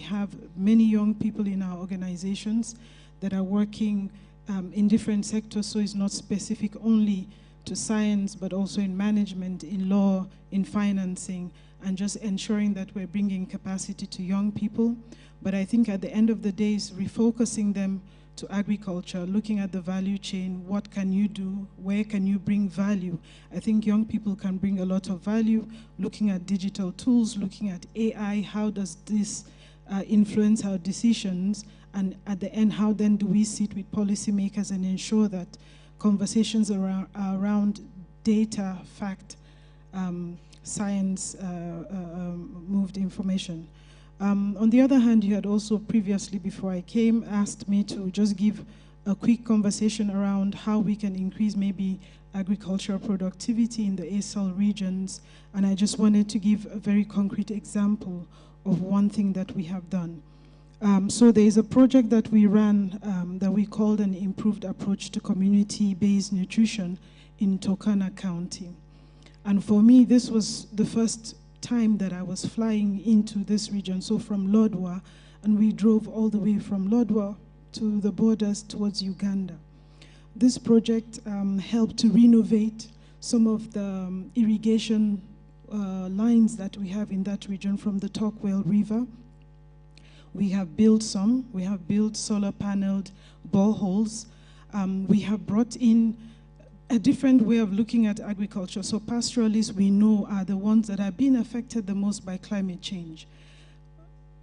have many young people in our organizations that are working in different sectors, so it's not specific only to science, but also in management, in law, in financing, and just ensuring that we're bringing capacity to young people. But I think at the end of the day, is refocusing them to agriculture, looking at the value chain, what can you do, where can you bring value? I think young people can bring a lot of value, looking at digital tools, looking at AI, how does this influence our decisions? And at the end, how then do we sit with policymakers and ensure that conversations around data, fact, science, moved information. On the other hand, you had also previously, before I came, asked me to just give a quick conversation around how we can increase maybe agricultural productivity in the ASAL regions. And I just wanted to give a very concrete example of one thing that we have done. So there is a project that we ran that we called an improved approach to community-based nutrition in Turkana County. And for me, this was the first time that I was flying into this region, so from Lodwar, and we drove all the way from Lodwar to the borders towards Uganda. This project helped to renovate some of the irrigation lines that we have in that region from the Torquay River. We have built some. We have built solar-paneled boreholes. We have brought in a different way of looking at agriculture. So pastoralists, we know, are the ones that are being affected the most by climate change.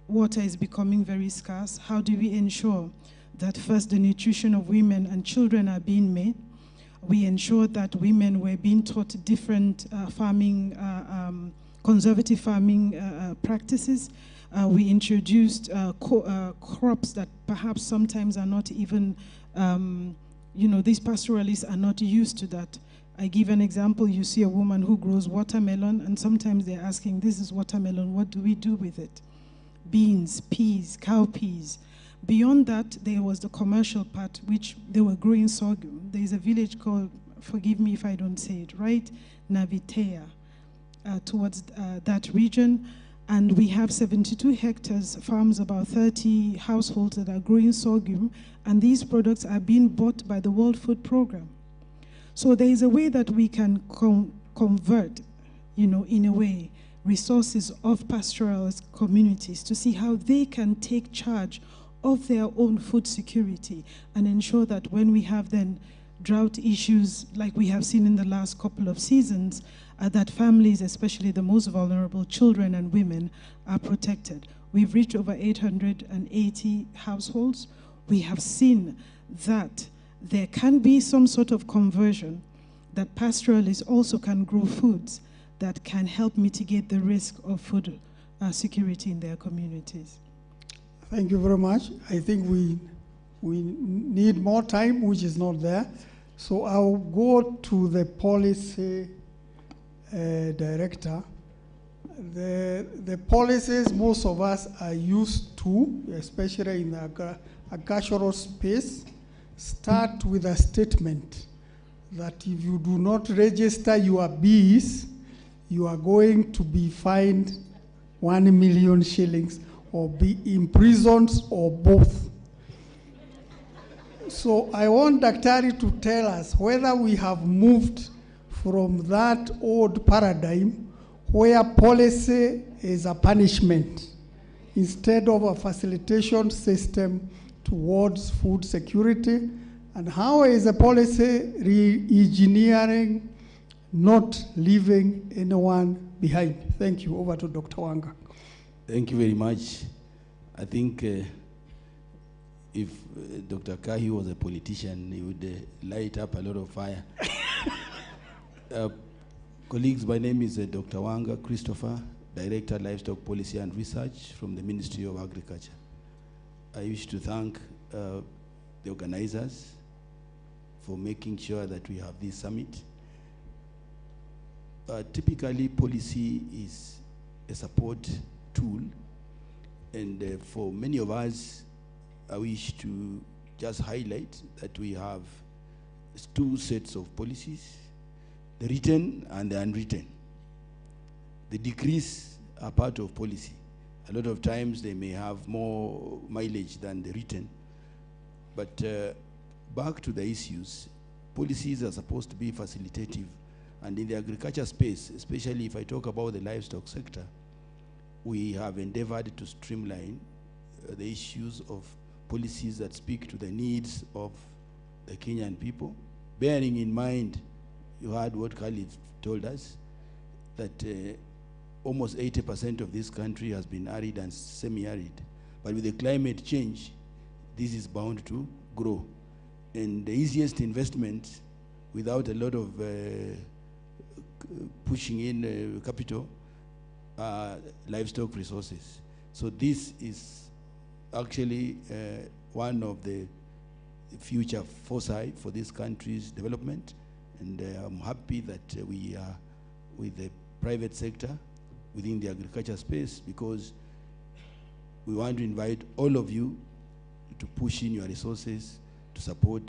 Water is becoming very scarce. How do we ensure that first the nutrition of women and children are being made? We ensured that women were being taught different farming, conservative farming practices. We introduced crops that perhaps sometimes are not even these pastoralists are not used to that. I give an example. You see a woman who grows watermelon, and sometimes they're asking, this is watermelon, what do we do with it? Beans, peas, cowpeas. Beyond that, there was the commercial part, which they were growing sorghum. There's a village called, forgive me if I don't say it right, Navitea, towards that region. And we have 72 hectares, farms, about 30 households that are growing sorghum, and these products are being bought by the World Food Programme. So there is a way that we can convert, in a way, resources of pastoralist communities to see how they can take charge of their own food security and ensure that when we have then drought issues like we have seen in the last couple of seasons, that families, especially the most vulnerable children and women, are protected. We've reached over 880 households. We have seen that there can be some sort of conversion, that pastoralists also can grow foods that can help mitigate the risk of food security in their communities. Thank you very much. I think we need more time, which is not there. So I'll go to the policy director. The policies most of us are used to, especially in the agricultural space, start with a statement that if you do not register your bees, you are going to be fined 1 million shillings or be imprisoned or both. So I want Daktari to tell us whether we have moved from that old paradigm where policy is a punishment instead of a facilitation system towards food security, and how is a policy re-engineering, not leaving anyone behind. Thank you. Over to Dr. Wanga. Thank you very much. I think if Dr. Kahi was a politician, he would light up a lot of fire. Colleagues, my name is Dr. Wanga Christopher, Director, Livestock Policy and Research from the Ministry of Agriculture. I wish to thank the organizers for making sure that we have this summit. Typically, policy is a support tool, and for many of us, I wish to just highlight that we have two sets of policies, the written and the unwritten. The decrees are part of policy, A lot of times they may have more mileage than the written. But back to the issues, policies are supposed to be facilitative. And in the agriculture space, especially if I talk about the livestock sector, we have endeavored to streamline the issues of policies that speak to the needs of the Kenyan people, bearing in mind, you heard what Khalid told us, that almost 80% of this country has been arid and semi-arid. But with the climate change, this is bound to grow. And the easiest investment, without a lot of pushing in capital, livestock resources. So this is actually one of the future foresight for this country's development. And I'm happy that we are with the private sector within the agriculture space, because we want to invite all of you to push in your resources to support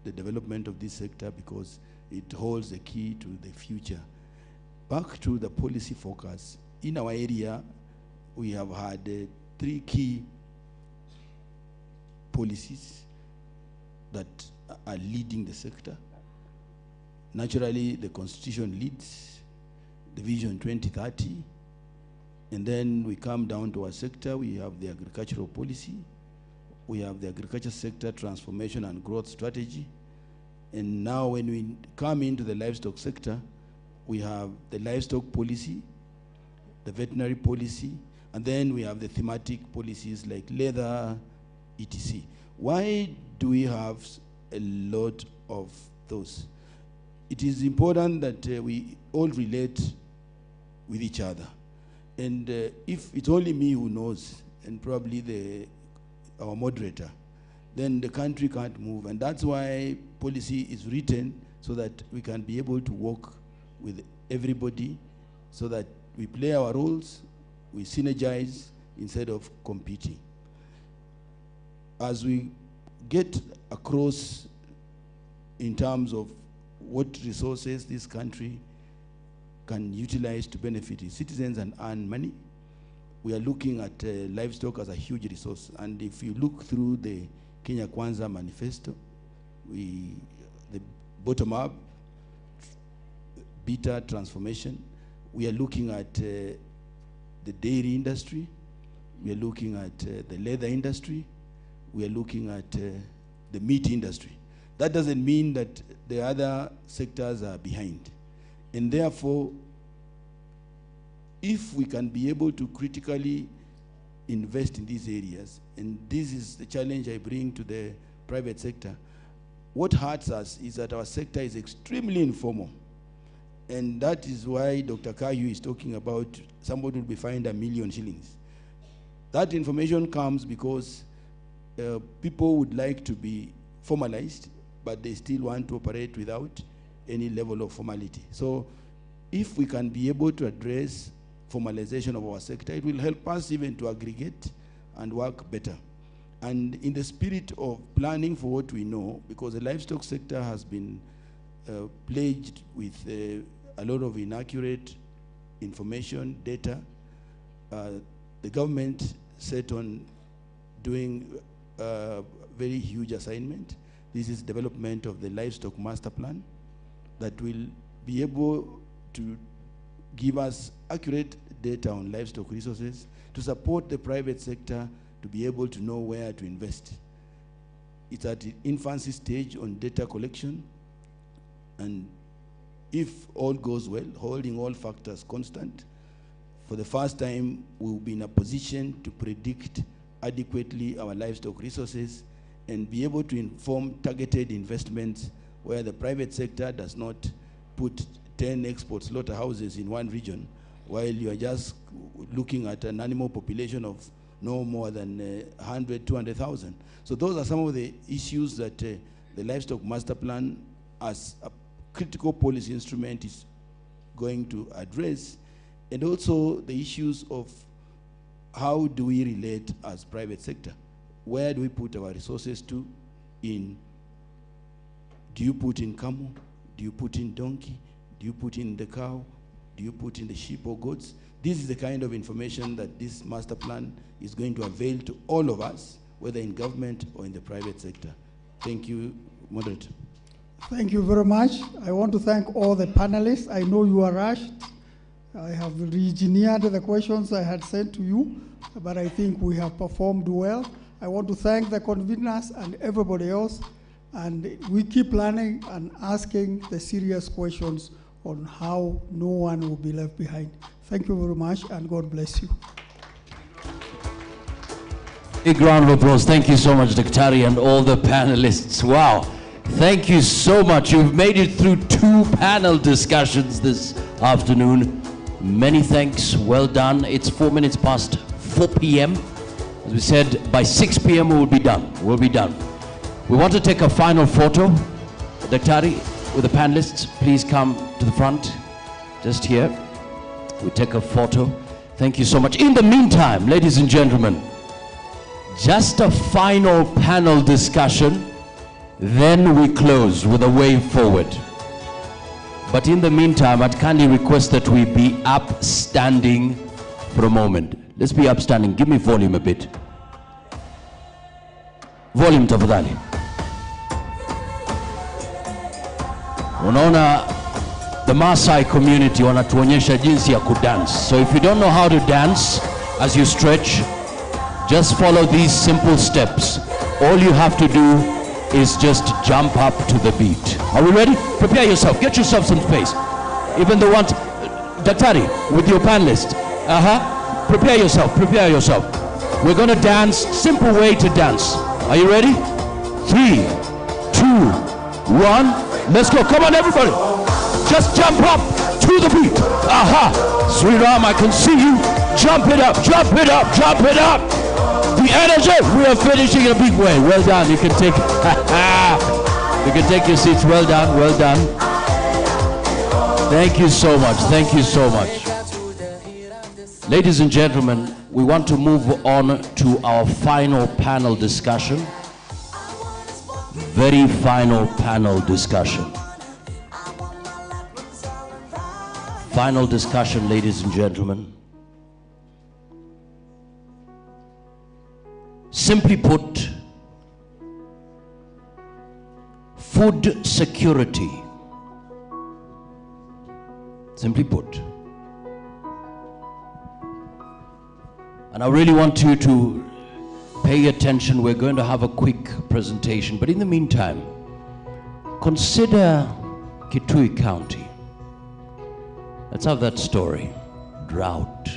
the development of this sector, because it holds the key to the future. Back to the policy focus. In our area, we have had 3 key policies that are leading the sector. Naturally, the Constitution leads, the Vision 2030, and then we come down to our sector. We have the agricultural policy, we have the agriculture sector transformation and growth strategy, and now when we come into the livestock sector, we have the livestock policy, the veterinary policy, and then we have the thematic policies like leather, etc. Why do we have a lot of those? It is important that we all relate with each other. And if it's only me who knows, and probably our moderator, then the country can't move. And that's why policy is written, so that we can be able to work with everybody, so that we play our roles, we synergize instead of competing. As we get across in terms of what resources this country can utilize to benefit its citizens and earn money, we are looking at livestock as a huge resource. And if you look through the Kenya Kwanza manifesto, the bottom-up beta transformation, we are looking at the dairy industry, we are looking at the leather industry, we are looking at the meat industry. That doesn't mean that the other sectors are behind. And therefore, if we can be able to critically invest in these areas, and this is the challenge I bring to the private sector, what hurts us is that our sector is extremely informal. And that is why Dr. Kayu is talking about somebody will be fined $1 million shillings. That information comes because people would like to be formalized, but they still want to operate without any level of formality. So if we can be able to address formalization of our sector, it will help us even to aggregate and work better. And in the spirit of planning for what we know, because the livestock sector has been plagued with a lot of inaccurate information, data, the government set on doing a very huge assignment. This is development of the livestock master plan that will be able to give us accurate data on livestock resources to support the private sector to be able to know where to invest. It's at the infancy stage on data collection, and if all goes well, holding all factors constant, for the first time we'll be in a position to predict adequately our livestock resources and be able to inform targeted investments where the private sector does not put 10 export slaughterhouses in one region while you are just looking at an animal population of no more than 100, 200,000. So those are some of the issues that the livestock master plan as a critical policy instrument is going to address, and also the issues of how do we relate as private sector? Where do we put our resources to? Do you put in camel? Do you put in donkey? Do you put in the cow? Do you put in the sheep or goats? This is the kind of information that this master plan is going to avail to all of us, whether in government or in the private sector. Thank you, Moderator. Thank you very much. I want to thank all the panelists. I know you are rushed. I have re-engineered the questions I had sent to you, but I think we have performed well. I want to thank the conveners and everybody else, and we keep learning and asking the serious questions on how no one will be left behind. Thank you very much, and God bless you. Big round of applause. Thank you so much, Daktari, and all the panelists. Wow. Thank you so much. You've made it through 2 panel discussions this afternoon. Many thanks. Well done. It's 4 minutes past 4 p.m. As we said, by 6 p.m. we will be done. We'll be done. We want to take a final photo. Daktari, with the panelists, please come to the front. Just here. We take a photo. Thank you so much. In the meantime, ladies and gentlemen, just a final panel discussion, then we close with a way forward. But in the meantime, I'd kindly request that we be upstanding for a moment. Let's be upstanding. Give me volume a bit. Volume tafadhali. Unaona, the Maasai community wanatuonyesha jinsi ya kudance. So if you don't know how to dance as you stretch, just follow these simple steps. All you have to do is just jump up to the beat. Are we ready? Prepare yourself. Get yourself some space. Even the ones, Daktari, with your panelist. Prepare yourself. Prepare yourself. We're going to dance. Simple way to dance. Are you ready? 3, 2, 1. Let's go. Come on, everybody. Just jump up to the beat. Sri Ram, I can see you. Jump it up. Jump it up. Jump it up. The energy. We are finishing in a big way. Well done. You can take you can take your seats. Well done. Well done. Thank you so much. Thank you so much. Ladies and gentlemen, we want to move on to our final panel discussion. Very final panel discussion. Final discussion, ladies and gentlemen. Simply put, food security. Simply put. And I really want you to pay attention. We're going to have a quick presentation, but in the meantime, consider Kitui County. Let's have that story. Drought,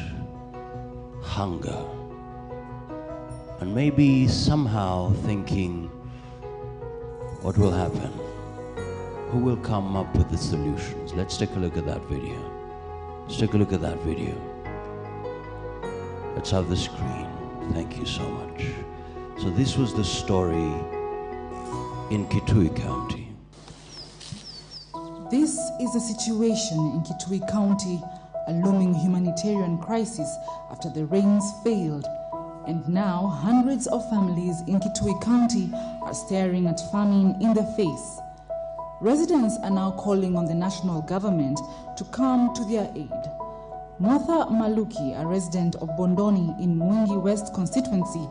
hunger, and maybe somehow thinking, what will happen? Who will come up with the solutions? Let's take a look at that video. Let's take a look at that video. Let's have the screen. Thank you so much. So this was the story in Kitui County. This is the situation in Kitui County, a looming humanitarian crisis after the rains failed. And now hundreds of families in Kitui County are staring at famine in the face. Residents are now calling on the national government to come to their aid. Martha Maluki, a resident of Bondoni in Mwingi West constituency,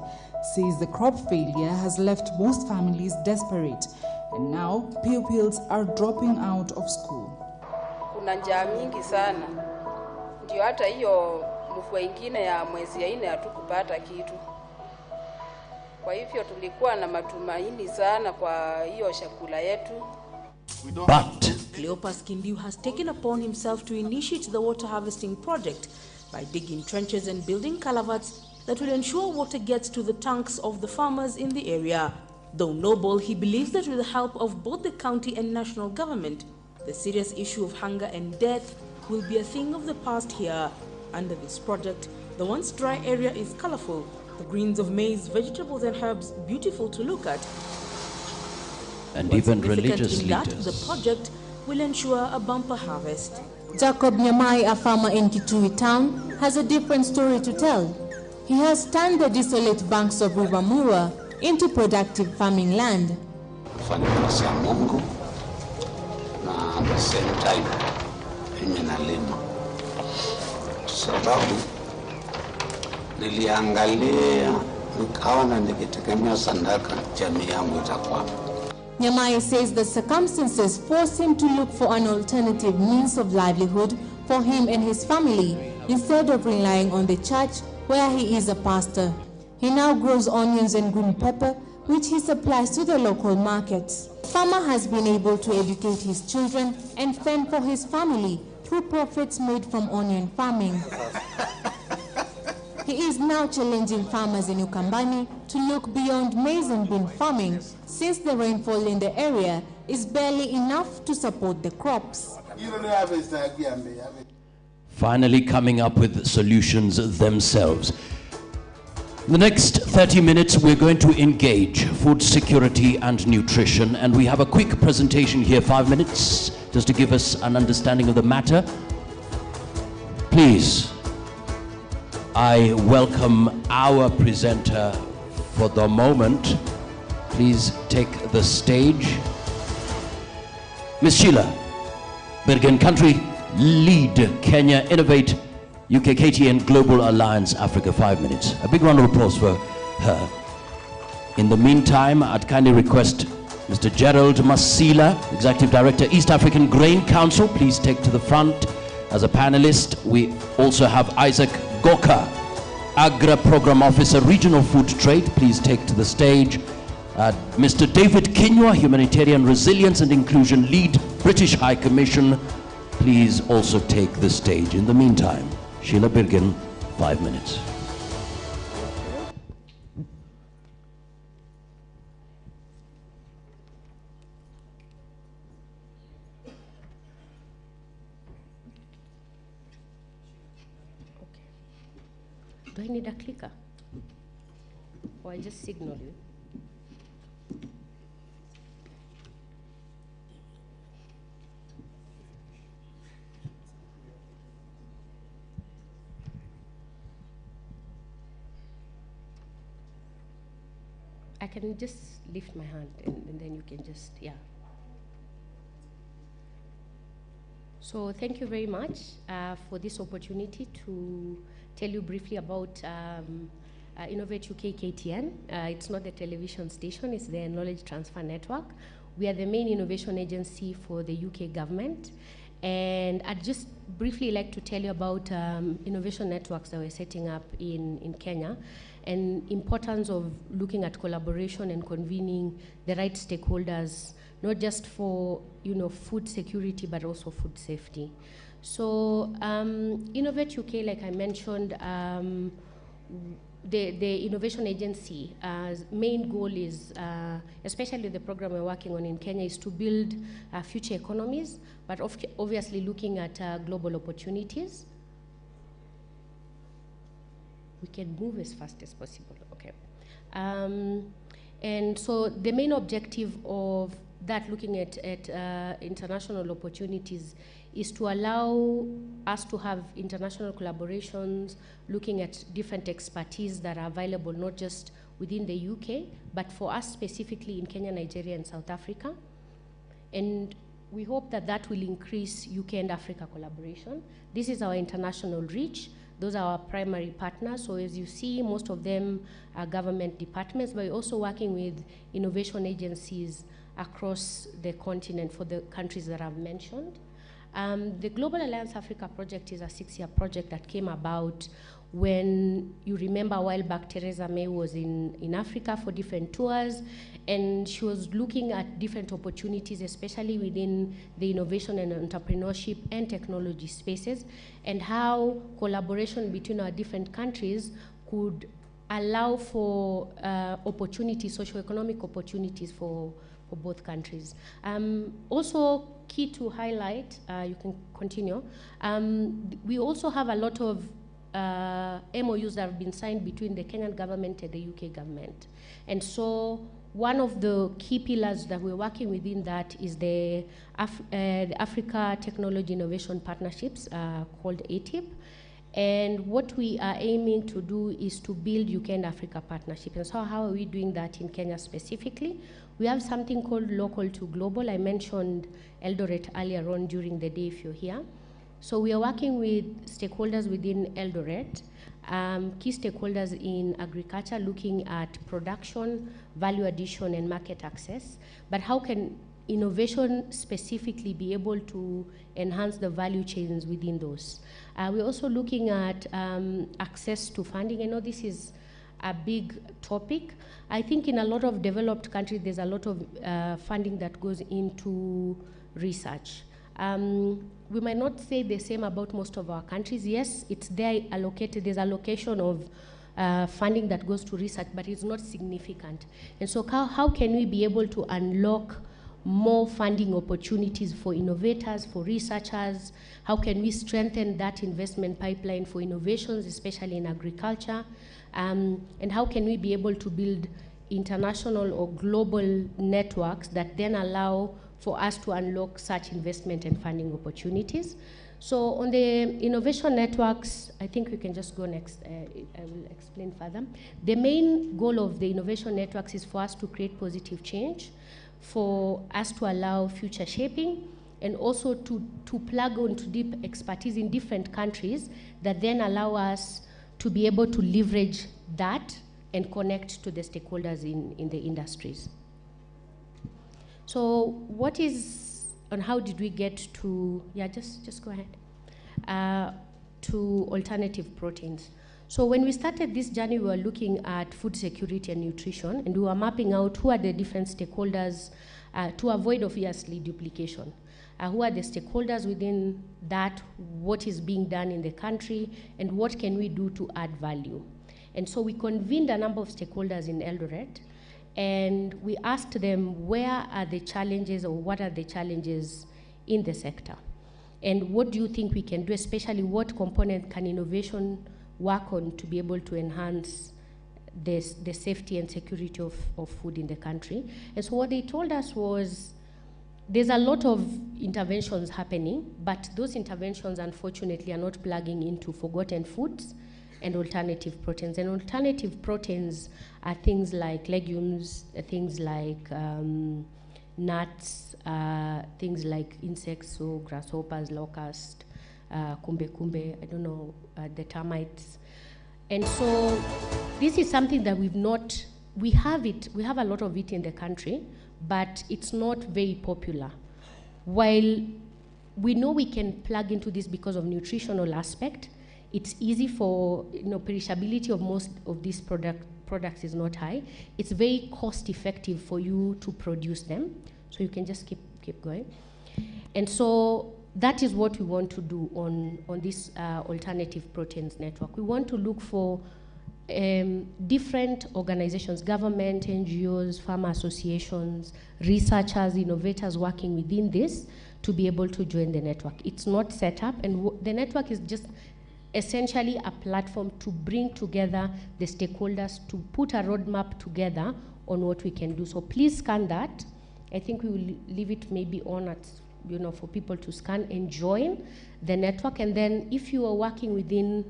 says the crop failure has left most families desperate, and now pupils are dropping out of school. Kuna njaa mingi sana. Ndio hata hiyo mvua ingine ya mwezi ya 4 hatukupata kitu. Kwa hivyo tulikuwa na matumaini sana kwa hiyo chakula yetu. But Cleopas Kindiu has taken upon himself to initiate the water harvesting project by digging trenches and building culverts that will ensure water gets to the tanks of the farmers in the area. Though noble, he believes that with the help of both the county and national government, the serious issue of hunger and death will be a thing of the past here. Under this project, the once dry area is colorful, the greens of maize, vegetables and herbs beautiful to look at. And What's even significant religious in that, leaders. the project will ensure a bumper harvest. Jacob Nyamai, a farmer in Kitui town, has a different story to tell. He has turned the desolate banks of River Mura into productive farming land. Kufanya kazi ya Mungu na at the same time mimi nalima. sababu niliangalia nikaona nikitegemea sadaka jamii yangu itakwama. Nyamaye says the circumstances forced him to look for an alternative means of livelihood for him and his family instead of relying on the church where he is a pastor. He now grows onions and green pepper, which he supplies to the local markets. The farmer has been able to educate his children and fend for his family through profits made from onion farming. He is now challenging farmers in Ukambani to look beyond maize and bean farming, since the rainfall in the area is barely enough to support the crops. Finally coming up with solutions themselves. In the next 30 minutes, we're going to engage food security and nutrition, and we have a quick presentation here, 5 minutes, just to give us an understanding of the matter. Please, I welcome our presenter for the moment. Please take the stage. Ms. Sheila Birgen, Country Lead, Kenya Innovate, UKKTN Global Alliance Africa, 5 minutes. A big round of applause for her. In the meantime, I'd kindly request Mr. Gerald Masila, Executive Director, East African Grain Council, please take to the front as a panelist. We also have Isaac Goka, Agra Program Officer, Regional Food Trade, please take to the stage. Mr. David Kinywa, Humanitarian Resilience and Inclusion Lead, British High Commission, please also take the stage. In the meantime, Sheila Birgen, 5 minutes. Do I need a clicker? Or I just signal you? I can just lift my hand and then you can just, yeah. So thank you very much for this opportunity to tell you briefly about Innovate UK KTN. It's not the television station, it's the Knowledge Transfer Network. We are the main innovation agency for the UK government. And I'd just briefly like to tell you about innovation networks that we're setting up in Kenya, and importance of looking at collaboration and convening the right stakeholders, not just for food security, but also food safety. So Innovate UK, like I mentioned, the innovation agency's main goal is, especially the program we're working on in Kenya, is to build future economies, but obviously looking at global opportunities. We can move as fast as possible, okay. And so the main objective of that, looking at international opportunities, is to allow us to have international collaborations, looking at different expertise that are available, not just within the UK, but for us specifically in Kenya, Nigeria, and South Africa. And we hope that that will increase UK and Africa collaboration. This is our international reach. Those are our primary partners. So as you see, most of them are government departments, but we're also working with innovation agencies across the continent for the countries that I've mentioned. The Global Alliance Africa project is a 6-year project that came about when, you remember a while back, Theresa May was in Africa for different tours, and she was looking at different opportunities, especially within the innovation and entrepreneurship and technology spaces, and how collaboration between our different countries could allow for opportunities, socioeconomic opportunities for both countries. Also key to highlight, you can continue, we also have a lot of MOUs that have been signed between the Kenyan government and the UK government. And so one of the key pillars that we're working within that is the Africa Technology Innovation Partnerships, called ATIP. And what we are aiming to do is to build UK and Africa partnership. And so how are we doing that in Kenya specifically? We have something called Local to Global. I mentioned Eldoret earlier on during the day if you're here. So we are working with stakeholders within Eldoret, key stakeholders in agriculture, looking at production, value addition, and market access. But how can innovation specifically be able to enhance the value chains within those? We're also looking at access to funding. I know this is a big topic. I think in a lot of developed countries, there's a lot of funding that goes into research. We might not say the same about most of our countries. Yes, it's there allocated, there's allocation of funding that goes to research, but it's not significant. And so how can we be able to unlock more funding opportunities for innovators, for researchers? How can we strengthen that investment pipeline for innovations, especially in agriculture? And how can we be able to build international or global networks that then allow for us to unlock such investment and funding opportunities? So on the innovation networks, I think we can just go next. I will explain further. The main goal of the innovation networks is for us to create positive change, for us to allow future shaping, and also to plug onto deep expertise in different countries that then allow us to be able to leverage that and connect to the stakeholders in the industries. So what is, and how did we get to, yeah, just go ahead, to alternative proteins. So when we started this journey, we were looking at food security and nutrition, and we were mapping out who are the different stakeholders to avoid, obviously, duplication. Who are the stakeholders within that, what is being done in the country, and what can we do to add value. And so we convened a number of stakeholders in Eldoret, and we asked them where are the challenges, or what are the challenges in the sector, and what do you think we can do, especially what component can innovation work on to be able to enhance the safety and security of food in the country. And so what they told us was, there's a lot of interventions happening, but those interventions, unfortunately, are not plugging into forgotten foods and alternative proteins. And alternative proteins are things like legumes, things like nuts, things like insects, so grasshoppers, locusts, kumbe, I don't know, the termites. And so this is something that we have a lot of it in the country, but it's not very popular. While we know we can plug into this because of nutritional aspect, it's easy for, perishability of most of these products is not high. It's very cost effective for you to produce them, so you can just keep going. And so that is what we want to do on this alternative proteins network. We want to look for different organizations, government, NGOs, farmer associations, researchers, innovators working within this to be able to join the network. It's not set up, and the network is just essentially a platform to bring together the stakeholders, to put a roadmap together on what we can do. So please scan that. I think we will leave it maybe on at, for people to scan and join the network. And then if you are working within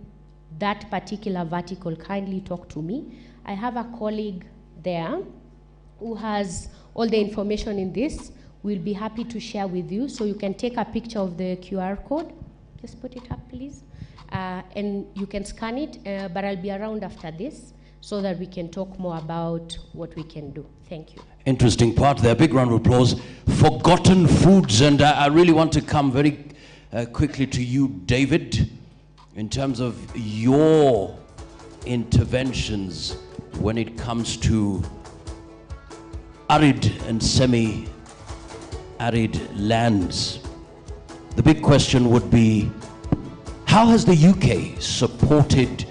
that particular vertical, kindly talk to me. I have a colleague there who has all the information in this. We'll be happy to share with you. So you can take a picture of the QR code. Just put it up, please. And you can scan it, but I'll be around after this so that we can talk more about what we can do. Thank you. Interesting part there. Big round of applause. Forgotten foods. And I really want to come very quickly to you, David, in terms of your interventions when it comes to arid and semi-arid lands. The big question would be, how has the UK supported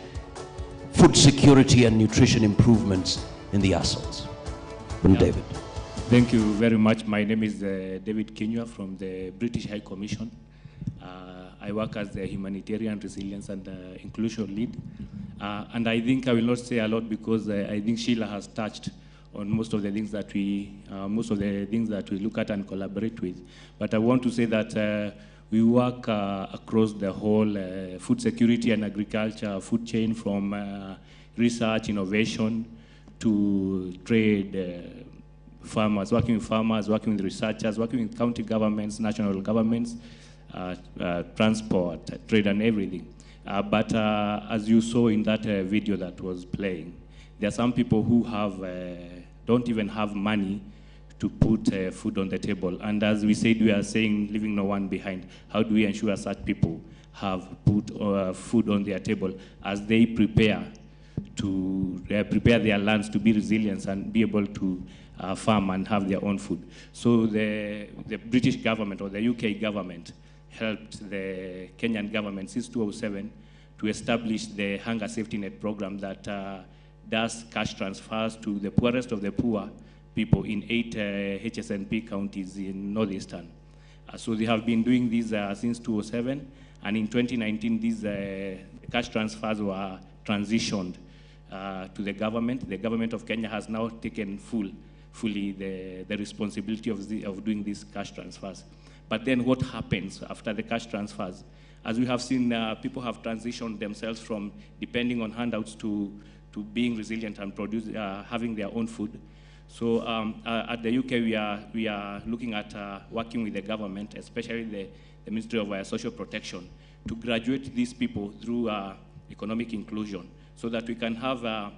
food security and nutrition improvements in the Açores? David. Thank you very much. My name is David Kinyua from the British High Commission. I work as the Humanitarian Resilience and Inclusion Lead. And I think I will not say a lot because I think Sheila has touched on most of the things that we look at and collaborate with. But I want to say that we work across the whole food security and agriculture food chain, from research, innovation, to trade, farmers, working with researchers, working with county governments, national governments, transport, trade and everything. But as you saw in that video that was playing, there are some people who don't even have money to put food on the table. And as we said, we are saying leaving no one behind. How do we ensure such people have put food on their table as they prepare their lands to be resilient and be able to farm and have their own food? So the British government or the UK government helped the Kenyan government since 2007 to establish the Hunger Safety Net program that does cash transfers to the poorest of the poor people in 8 HSNP counties in Northeastern. So they have been doing this since 2007, and in 2019 these cash transfers were transitioned to the government. The government of Kenya has now taken fully the responsibility of doing these cash transfers. But then what happens after the cash transfers? As we have seen, people have transitioned themselves from depending on handouts to being resilient and having their own food. So at the UK, we are looking at working with the government, especially the Ministry of Social Protection, to graduate these people through economic inclusion, so that we can have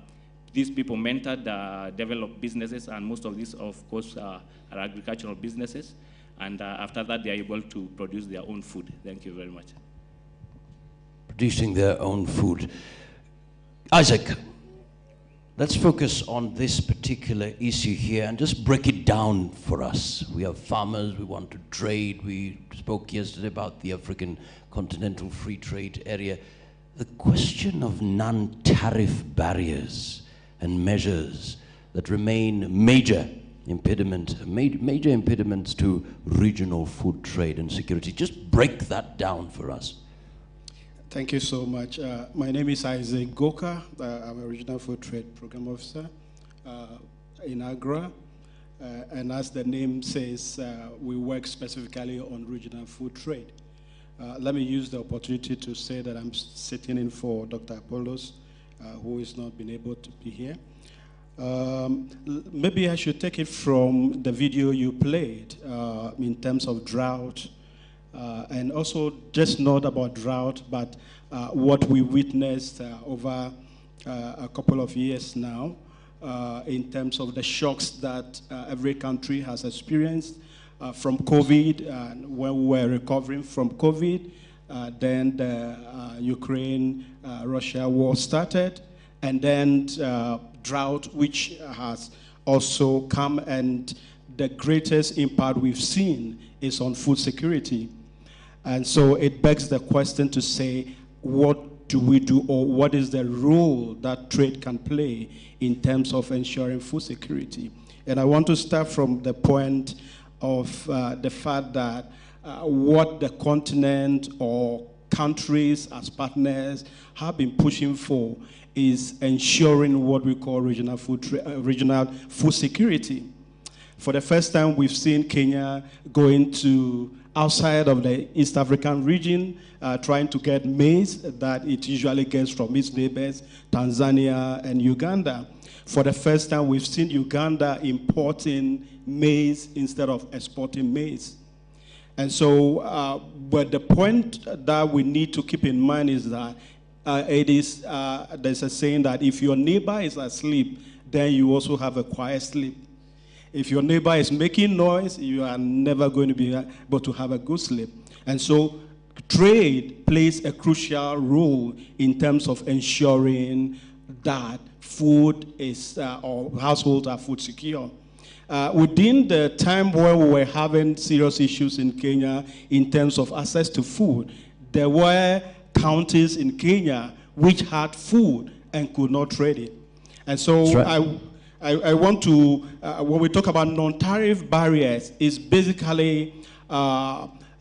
these people mentored, develop businesses, and most of these, of course, are agricultural businesses. And after that, they are able to produce their own food. Thank you very much. Producing their own food. Isaac, let's focus on this particular issue here and just break it down for us. We have farmers, we want to trade. We spoke yesterday about the African Continental Free Trade Area. The question of non-tariff barriers and measures that remain major impediments to regional food trade and security. Just break that down for us. Thank you so much. My name is Isaac Goka. I'm a Regional Food Trade Program Officer in Agra. And as the name says, we work specifically on regional food trade. Let me use the opportunity to say that I'm sitting in for Dr. Apollos, who has not been able to be here. Maybe I should take it from the video you played in terms of drought, and also just not about drought, but what we witnessed over a couple of years now in terms of the shocks that every country has experienced from COVID, when we were recovering from COVID, then the Ukraine-Russia war started, and then drought, which has also come, and the greatest impact we've seen is on food security. And so it begs the question to say, what do we do, or what is the role that trade can play in terms of ensuring food security? And I want to start from the point of the fact that what the continent or countries as partners have been pushing for is ensuring what we call regional food security. For the first time, we've seen Kenya going to outside of the East African region, trying to get maize that it usually gets from its neighbors, Tanzania and Uganda. For the first time, we've seen Uganda importing maize instead of exporting maize. And so, but the point that we need to keep in mind is that there's a saying that if your neighbor is asleep, then you also have a quiet sleep. If your neighbor is making noise, you are never going to be able to have a good sleep. And so trade plays a crucial role in terms of ensuring that food is, or households are food secure. Within the time where we were having serious issues in Kenya in terms of access to food, there were counties in Kenya which had food and could not trade it. And so right. I want to, when we talk about non-tariff barriers, is basically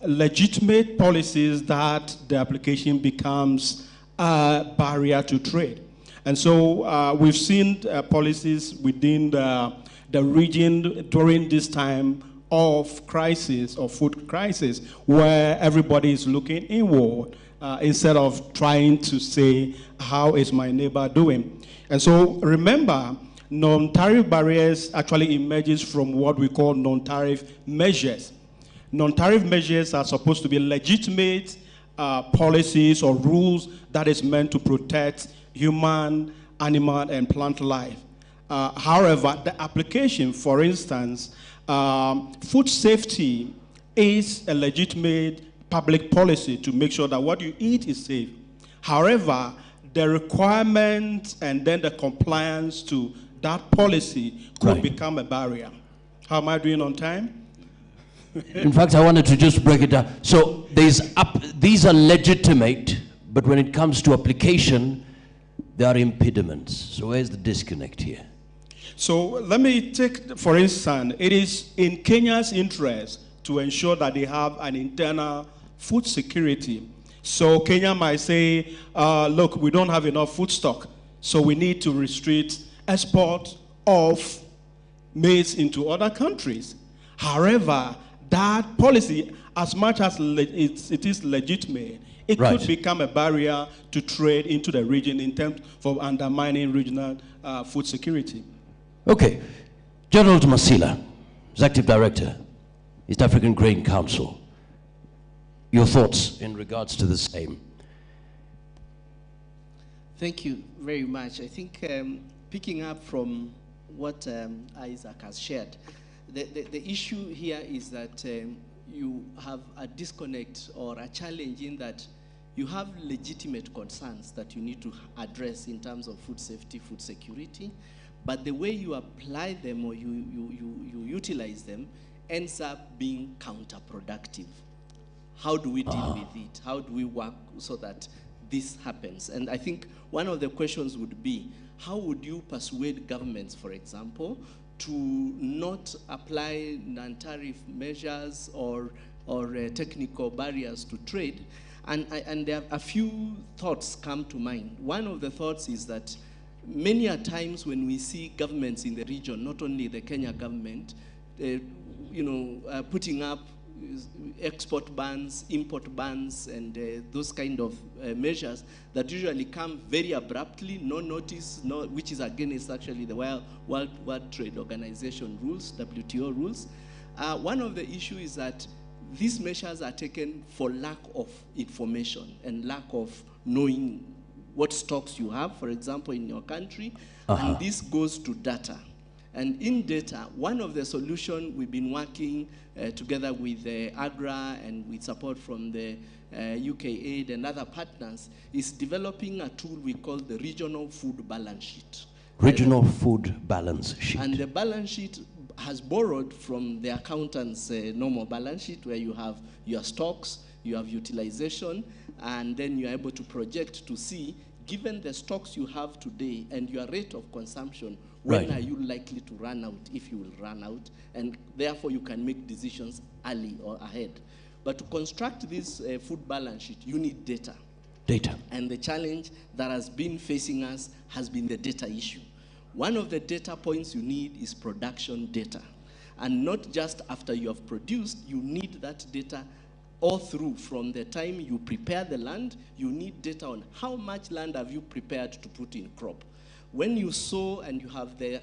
legitimate policies that the application becomes a barrier to trade. And so we've seen policies within the region during this time of crisis, or food crisis, where everybody is looking inward instead of trying to say, how is my neighbor doing? And so remember, non-tariff barriers actually emerges from what we call non-tariff measures. non-tariff measures are supposed to be legitimate policies or rules that is meant to protect human, animal, and plant life. However, the application, for instance, food safety is a legitimate public policy to make sure that what you eat is safe. However, the requirements and then the compliance to that policy could become a barrier. How am I doing on time? In fact, I wanted to just break it down. So these are legitimate, but when it comes to application, there are impediments. So where's the disconnect here? So let me take, for instance, it is in Kenya's interest to ensure that they have an internal food security. So Kenya might say, look, we don't have enough food stock, so we need to restrict export of maize into other countries. However, that policy, as much as it is legitimate, it could become a barrier to trade into the region in terms of undermining regional food security. Okay. Gerald Masila, Executive Director, East African Grain Council. Your thoughts in regards to the same? Thank you very much. I think picking up from what Isaac has shared, the issue here is that you have a disconnect or a challenge in that you have legitimate concerns that you need to address in terms of food safety, food security, but the way you apply them or you utilize them ends up being counterproductive. How do we deal with it? How do we work so that this happens? And I think one of the questions would be, how would you persuade governments, for example, to not apply non-tariff measures or technical barriers to trade? And there are a few thoughts come to mind. One of the thoughts is that many a times when we see governments in the region, not only the Kenya government, putting up export bans, import bans, and those kind of measures that usually come very abruptly, no notice, which is against actually the World Trade Organization rules, WTO rules. One of the issues is that these measures are taken for lack of information and lack of knowing what stocks you have, for example, in your country, and this goes to data. And in data, one of the solutions we've been working together with AGRA and with support from the UK Aid and other partners is developing a tool we call the Regional Food Balance Sheet. Regional Food Balance Sheet. And the balance sheet has borrowed from the accountant's normal balance sheet where you have your stocks, you have utilization, and then you're able to project to see, given the stocks you have today and your rate of consumption, when are you likely to run out, if you will run out, and therefore you can make decisions early or ahead. But to construct this food balance sheet, you need data. Data. And the challenge that has been facing us has been the data issue. One of the data points you need is production data. And not just after you have produced, you need that data all through. From the time you prepare the land, you need data on how much land have you prepared to put in crop. When you sow and you have the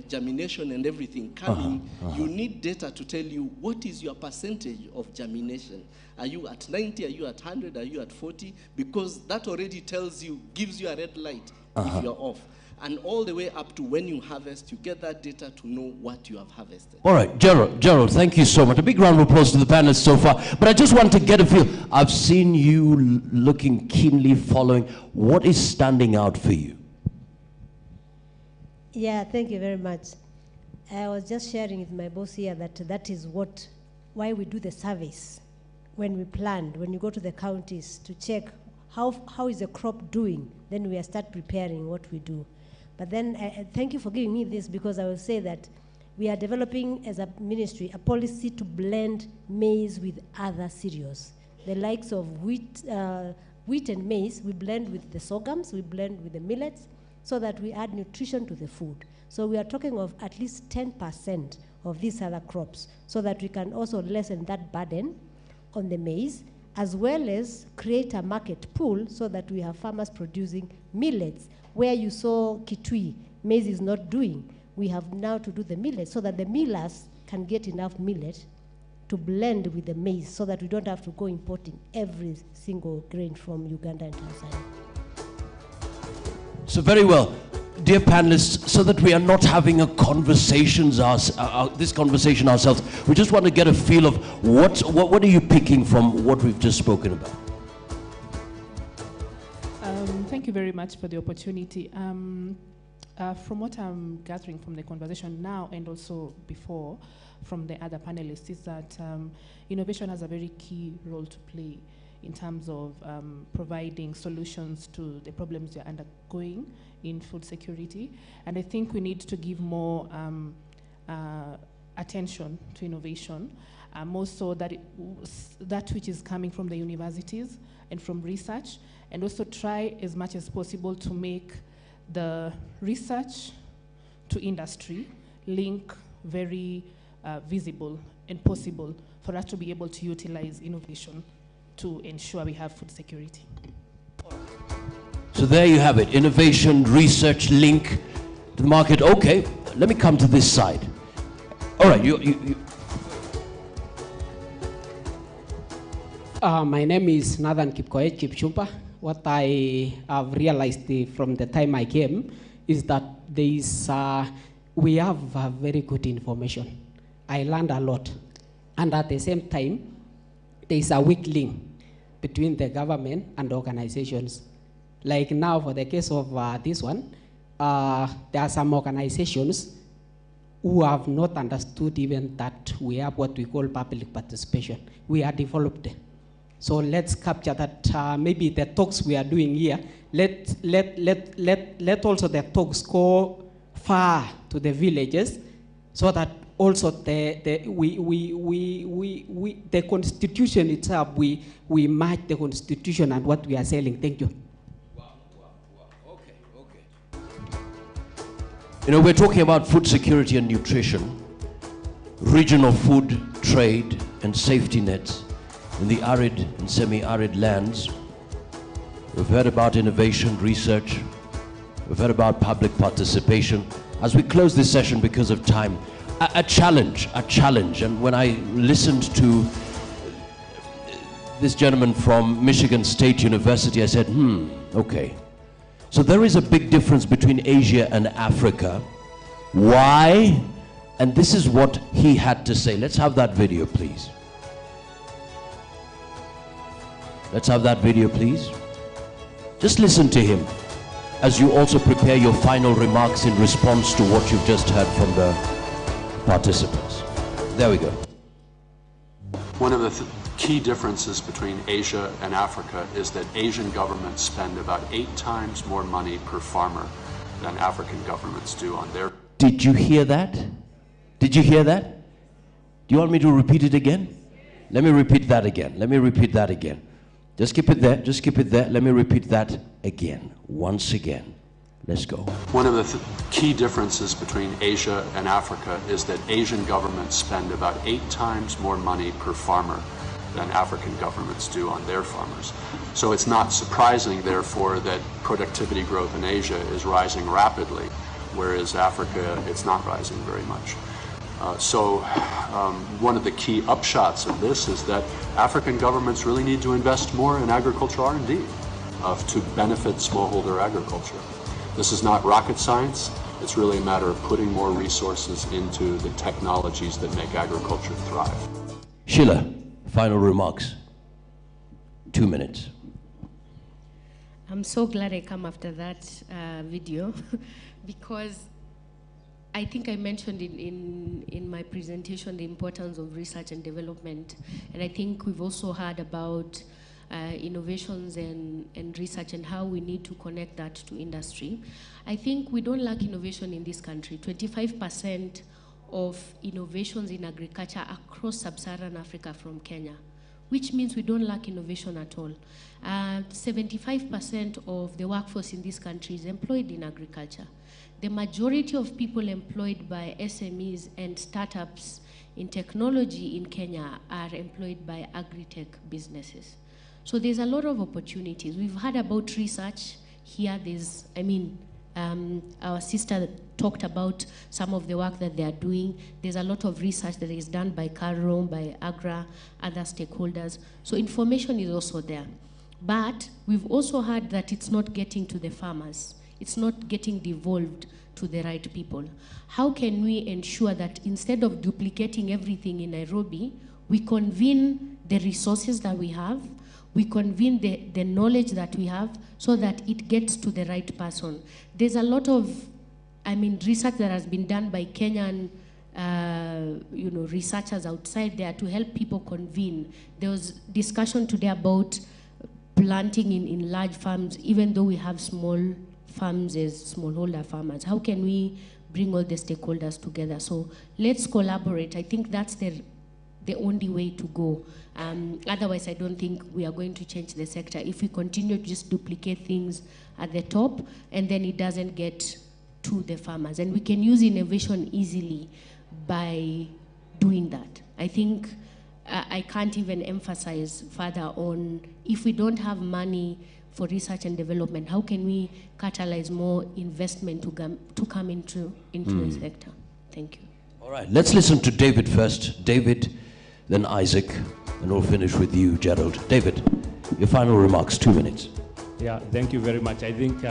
germination and everything coming, you need data to tell you what is your percentage of germination. Are you at 90? Are you at 100? Are you at 40? Because that already tells you, gives you a red light if you're off. And all the way up to when you harvest, you get that data to know what you have harvested. All right, Gerald, thank you so much. A big round of applause to the panelists so far. But I just want to get a feel. I've seen you looking keenly following. What is standing out for you? Yeah, thank you very much. I was just sharing with my boss here that is why we do the surveys. When we planned, when you go to the counties to check how is the crop doing, then we start preparing what we do. But then, thank you for giving me this, because I will say that we are developing as a ministry a policy to blend maize with other cereals. The likes of wheat and maize, we blend with the sorghums, we blend with the millets, so that we add nutrition to the food. So we are talking of at least 10% of these other crops, so that we can also lessen that burden on the maize, as well as create a market pool so that we have farmers producing millets. Where you saw Kitui, maize is not doing, we have now to do the millet so that the millers can get enough millet to blend with the maize so that we don't have to go importing every single grain from Uganda and Tanzania. So very well. Dear panelists, so that we are not having a this conversation ourselves, we just want to get a feel of what are you picking from what we've just spoken about? Thank you very much for the opportunity. From what I'm gathering from the conversation now and also before from the other panelists is that innovation has a very key role to play in terms of providing solutions to the problems you're undergoing in food security. And I think we need to give more attention to innovation, more so that that which is coming from the universities and from research, and also try as much as possible to make the research to industry link very visible and possible for us to be able to utilize innovation to ensure we have food security. So there you have it, innovation, research, link to the market. Okay, let me come to this side. All right, My name is Nathan Kipkoech Kipchumba. What I have realized from the time I came is that we have very good information. I learned a lot. And at the same time, there is a weak link between the government and organizations. Like now, for the case of this one, there are some organizations who have not understood even that we have what we call public participation. We are developed. So let's capture that. Maybe the talks we are doing here, let also the talks go far to the villages, so that also the constitution itself, we match the constitution and what we are selling. Thank you. You know, we're talking about food security and nutrition, regional food trade and safety nets in the arid and semi-arid lands. We've heard about innovation, research. We've heard about public participation. As we close this session because of time, a challenge. And when I listened to this gentleman from Michigan State University, I said, okay. So there is a big difference between Asia and Africa. Why? And this is what he had to say. Let's have that video, please. Let's have that video, please. Just listen to him as you also prepare your final remarks in response to what you've just heard from the participants. There we go. One of the key differences between Asia and Africa is that Asian governments spend about 8 times more money per farmer than African governments do on their... Did you hear that? Did you hear that? Do you want me to repeat it again? Let me repeat that again. Let me repeat that again. Just keep it there. Just keep it there. Let me repeat that again. Once again. Let's go. One of the key differences between Asia and Africa is that Asian governments spend about 8 times more money per farmer than African governments do on their farmers. So it's not surprising, therefore, that productivity growth in Asia is rising rapidly, whereas Africa, it's not rising very much. One of the key upshots of this is that African governments really need to invest more in agricultural R&D to benefit smallholder agriculture. This is not rocket science. It's really a matter of putting more resources into the technologies that make agriculture thrive. Sheila, final remarks. 2 minutes. I'm so glad I come after that video because I think I mentioned in my presentation the importance of research and development, and I think we've also heard about innovations and research and how we need to connect that to industry. I think we don't lack innovation in this country. 25% of innovations in agriculture across sub-Saharan Africa from Kenya, which means we don't lack innovation at all. 75% of the workforce in this country is employed in agriculture. The majority of people employed by SMEs and startups in technology in Kenya are employed by agri-tech businesses. So there's a lot of opportunities. We've heard about research here. Our sister talked about some of the work that they are doing. There's a lot of research that is done by Carrom, by Agra, other stakeholders. So information is also there. But we've also heard that it's not getting to the farmers. It's not getting devolved to the right people. How can we ensure that instead of duplicating everything in Nairobi, we convene the resources that we have, we convene the knowledge that we have so that it gets to the right person? There's a lot of, research that has been done by Kenyan researchers outside there to help people convene. There was discussion today about planting in large farms, even though we have small farms as smallholder farmers. How can we bring all the stakeholders together? So let's collaborate. I think that's the only way to go. Otherwise, I don't think we are going to change the sector if we continue to just duplicate things at the top and then it doesn't get to the farmers. And we can use innovation easily by doing that. I think I can't even emphasize further on, if we don't have money for research and development, how can we catalyze more investment to come into the sector? Thank you. All right, let's listen to David first. David, then Isaac, and we'll finish with you, Gerald. David, your final remarks, 2 minutes. Yeah, thank you very much. I think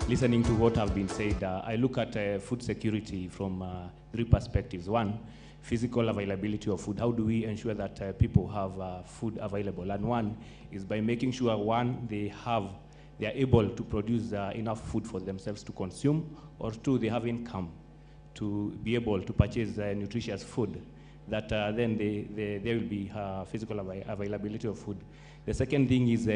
listening to what have been said, I look at food security from 3 perspectives. One, physical availability of food. How do we ensure that people have food available? And one is by making sure, one, they are able to produce enough food for themselves to consume, or 2, they have income to be able to purchase nutritious food, that then there will be physical availability of food. The second thing is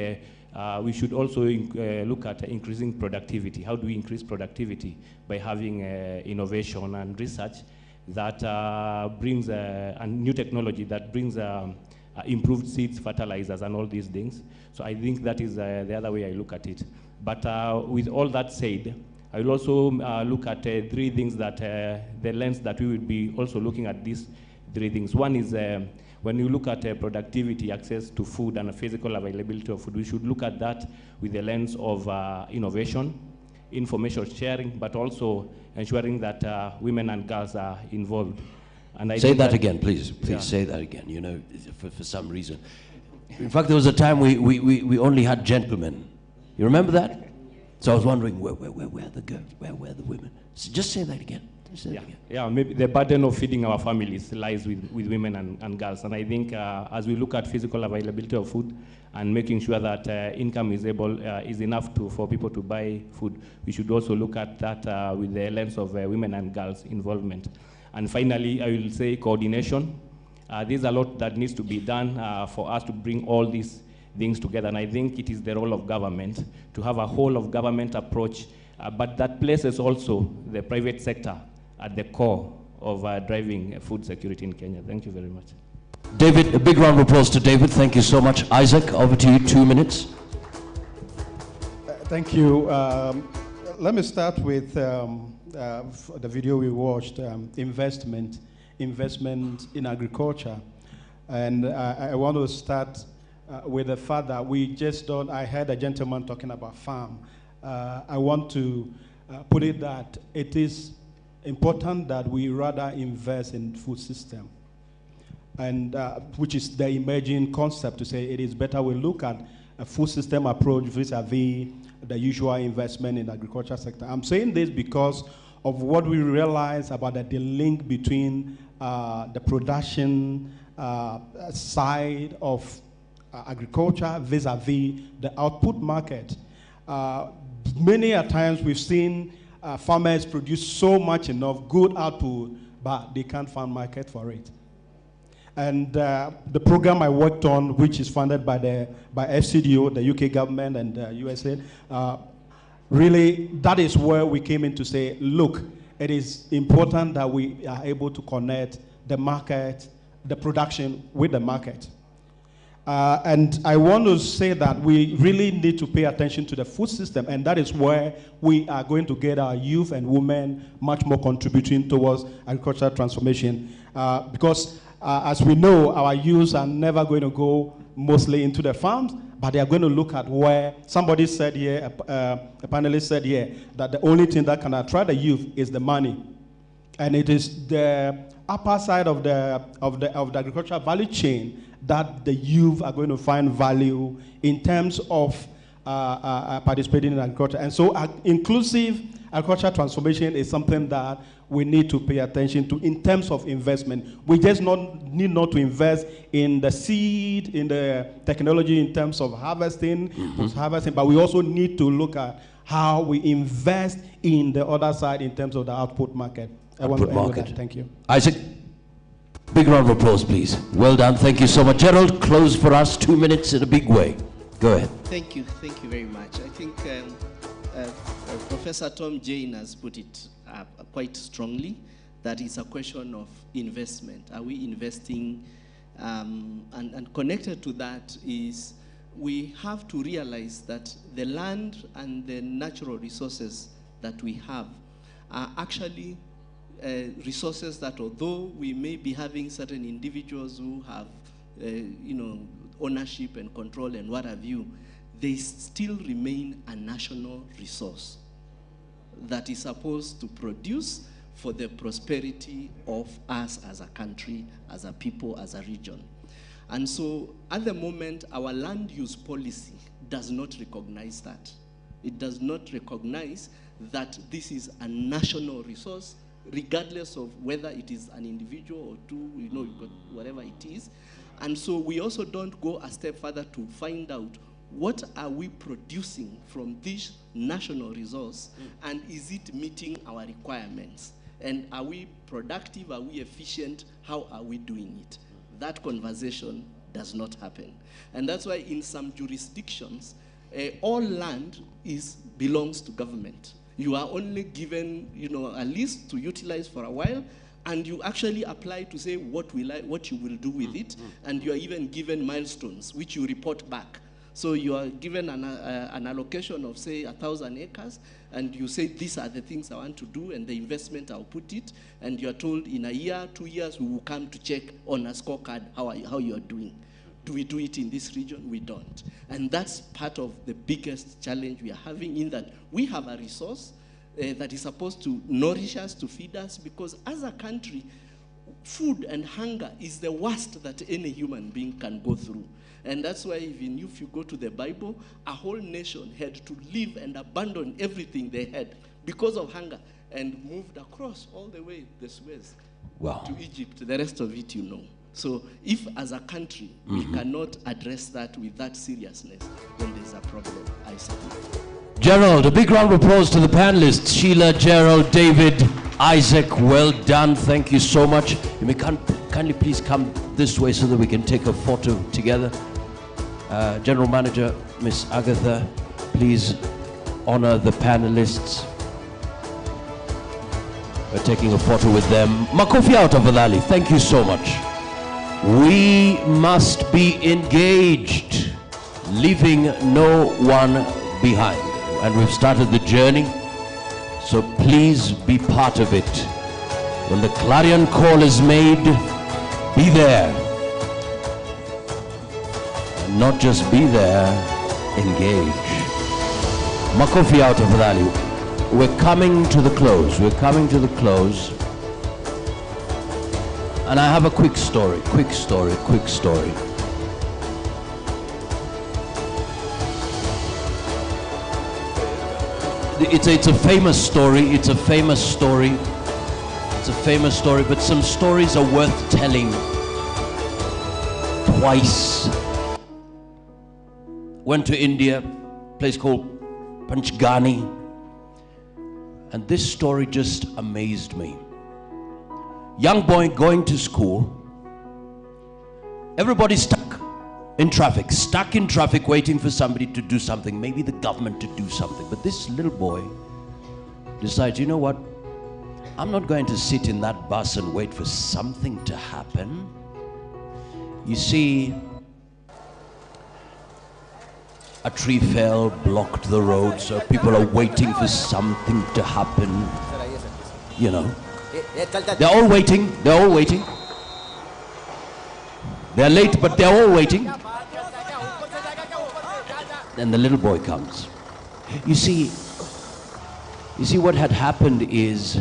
we should also look at increasing productivity. How do we increase productivity? By having innovation and research that brings a new technology that brings improved seeds, fertilizers, and all these things. So I think that is the other way I look at it. But with all that said, I will also look at 3 things that the lens that we will be also looking at these 3 things. One is when you look at productivity, access to food, and physical availability of food, we should look at that with the lens of innovation, information sharing, but also ensuring that women and girls are involved. And I say that again, please. Please say that again, for some reason. In fact, there was a time we only had gentlemen. You remember that? So I was wondering, where are the girls? Where were the women? So just say that again. Yeah, maybe the burden of feeding our families lies with women and girls. And I think as we look at physical availability of food and making sure that income is enough for people to buy food, we should also look at that with the lens of women and girls' involvement. And finally, I will say coordination. There's a lot that needs to be done for us to bring all these things together. And I think it is the role of government to have a whole of government approach, but that places also the private sector at the core of driving food security in Kenya. Thank you very much. David, a big round of applause to David. Thank you so much. Isaac, over to you, 2 minutes. Thank you. Let me start with the video we watched, investment in agriculture. And I want to start with the fact that I heard a gentleman talking about farm. I want to put it that it is important that we rather invest in food system, and which is the emerging concept to say it is better we look at a food system approach vis-a-vis the usual investment in the agriculture sector. I'm saying this because of what we realize about the link between the production side of agriculture vis-a-vis the output market. Many a times we've seen farmers produce so much enough good output, but they can't find market for it. And the program I worked on, which is funded by FCDO, the UK government, and USA, really that is where we came in to say, look, it is important that we are able to connect the market, the production with the market. And I want to say that we really need to pay attention to the food system, and that is where we are going to get our youth and women much more contributing towards agricultural transformation. Because as we know, our youth are never going to go mostly into the farms, but they are going to look at where somebody said here, a panelist said here, that the only thing that can attract the youth is the money. And it is the upper side of the agricultural value chain that the youth are going to find value in terms of participating in agriculture. And so inclusive agricultural transformation is something that we need to pay attention to in terms of investment. We just need not to invest in the seed, in the technology in terms of harvesting, post-harvesting, but we also need to look at how we invest in the other side in terms of the output market. I want to end with that. Thank you. Isaac, big round of applause, please. Well done. Thank you so much. Gerald, close for us 2 minutes in a big way. Go ahead. Thank you very much. I think Professor Tom Jane has put it quite strongly, that it's a question of investment. Are we investing? And connected to that is we have to realize that the land and the natural resources that we have are actually resources that, although we may be having certain individuals who have ownership and control and what have you, they still remain a national resource that is supposed to produce for the prosperity of us as a country, as a people, as a region. And so at the moment, our land use policy does not recognize that. It does not recognize that this is a national resource, regardless of whether it is an individual or two, you've got whatever it is. And so we also don't go a step further to find out what are we producing from this national resource, and is it meeting our requirements? And are we productive? Are we efficient? How are we doing it? That conversation does not happen. And that's why in some jurisdictions, all land belongs to government. You are only given, a list to utilize for a while, and you actually apply to say what you will do with it, and you are even given milestones, which you report back. So you are given an allocation of, say, 1,000 acres, and you say, these are the things I want to do, and the investment I'll put it, and you are told in a year, 2 years, we will come to check on a scorecard how you are doing. Do we do it in this region? We don't. And that's part of the biggest challenge we are having, in that we have a resource that is supposed to nourish us, to feed us, because as a country, food and hunger is the worst that any human being can go through. And that's why even if you go to the Bible, a whole nation had to leave and abandon everything they had because of hunger, and moved across all the way the Suez to Egypt. The rest of it you know. So if as a country we cannot address that with that seriousness, then there's a problem, I submit. Gerald, a big round of applause to the panelists. Sheila, Gerald, David, Isaac, well done. Thank you so much. You may kindly please come this way so that we can take a photo together. General Manager, Miss Agatha, please honor the panelists. We're taking a photo with them. Makofi out of Valali, thank you so much. We must be engaged, leaving no one behind. And we've started the journey, so please be part of it. When the clarion call is made, be there. And not just be there, engage. Makofi out of Valali. We're coming to the close. We're coming to the close. And I have a quick story. It's a famous story. But some stories are worth telling twice. Went to India, place called Panchgani, and this story just amazed me. Young boy going to school, everybody stuck in traffic, waiting for somebody to do something, maybe the government to do something. But this little boy decides, you know what? I'm not going to sit in that bus and wait for something to happen. You see, a tree fell, blocked the road, so people are waiting for something to happen. You know, they're all waiting. They're late, but they're all waiting. And the little boy comes. You see what had happened is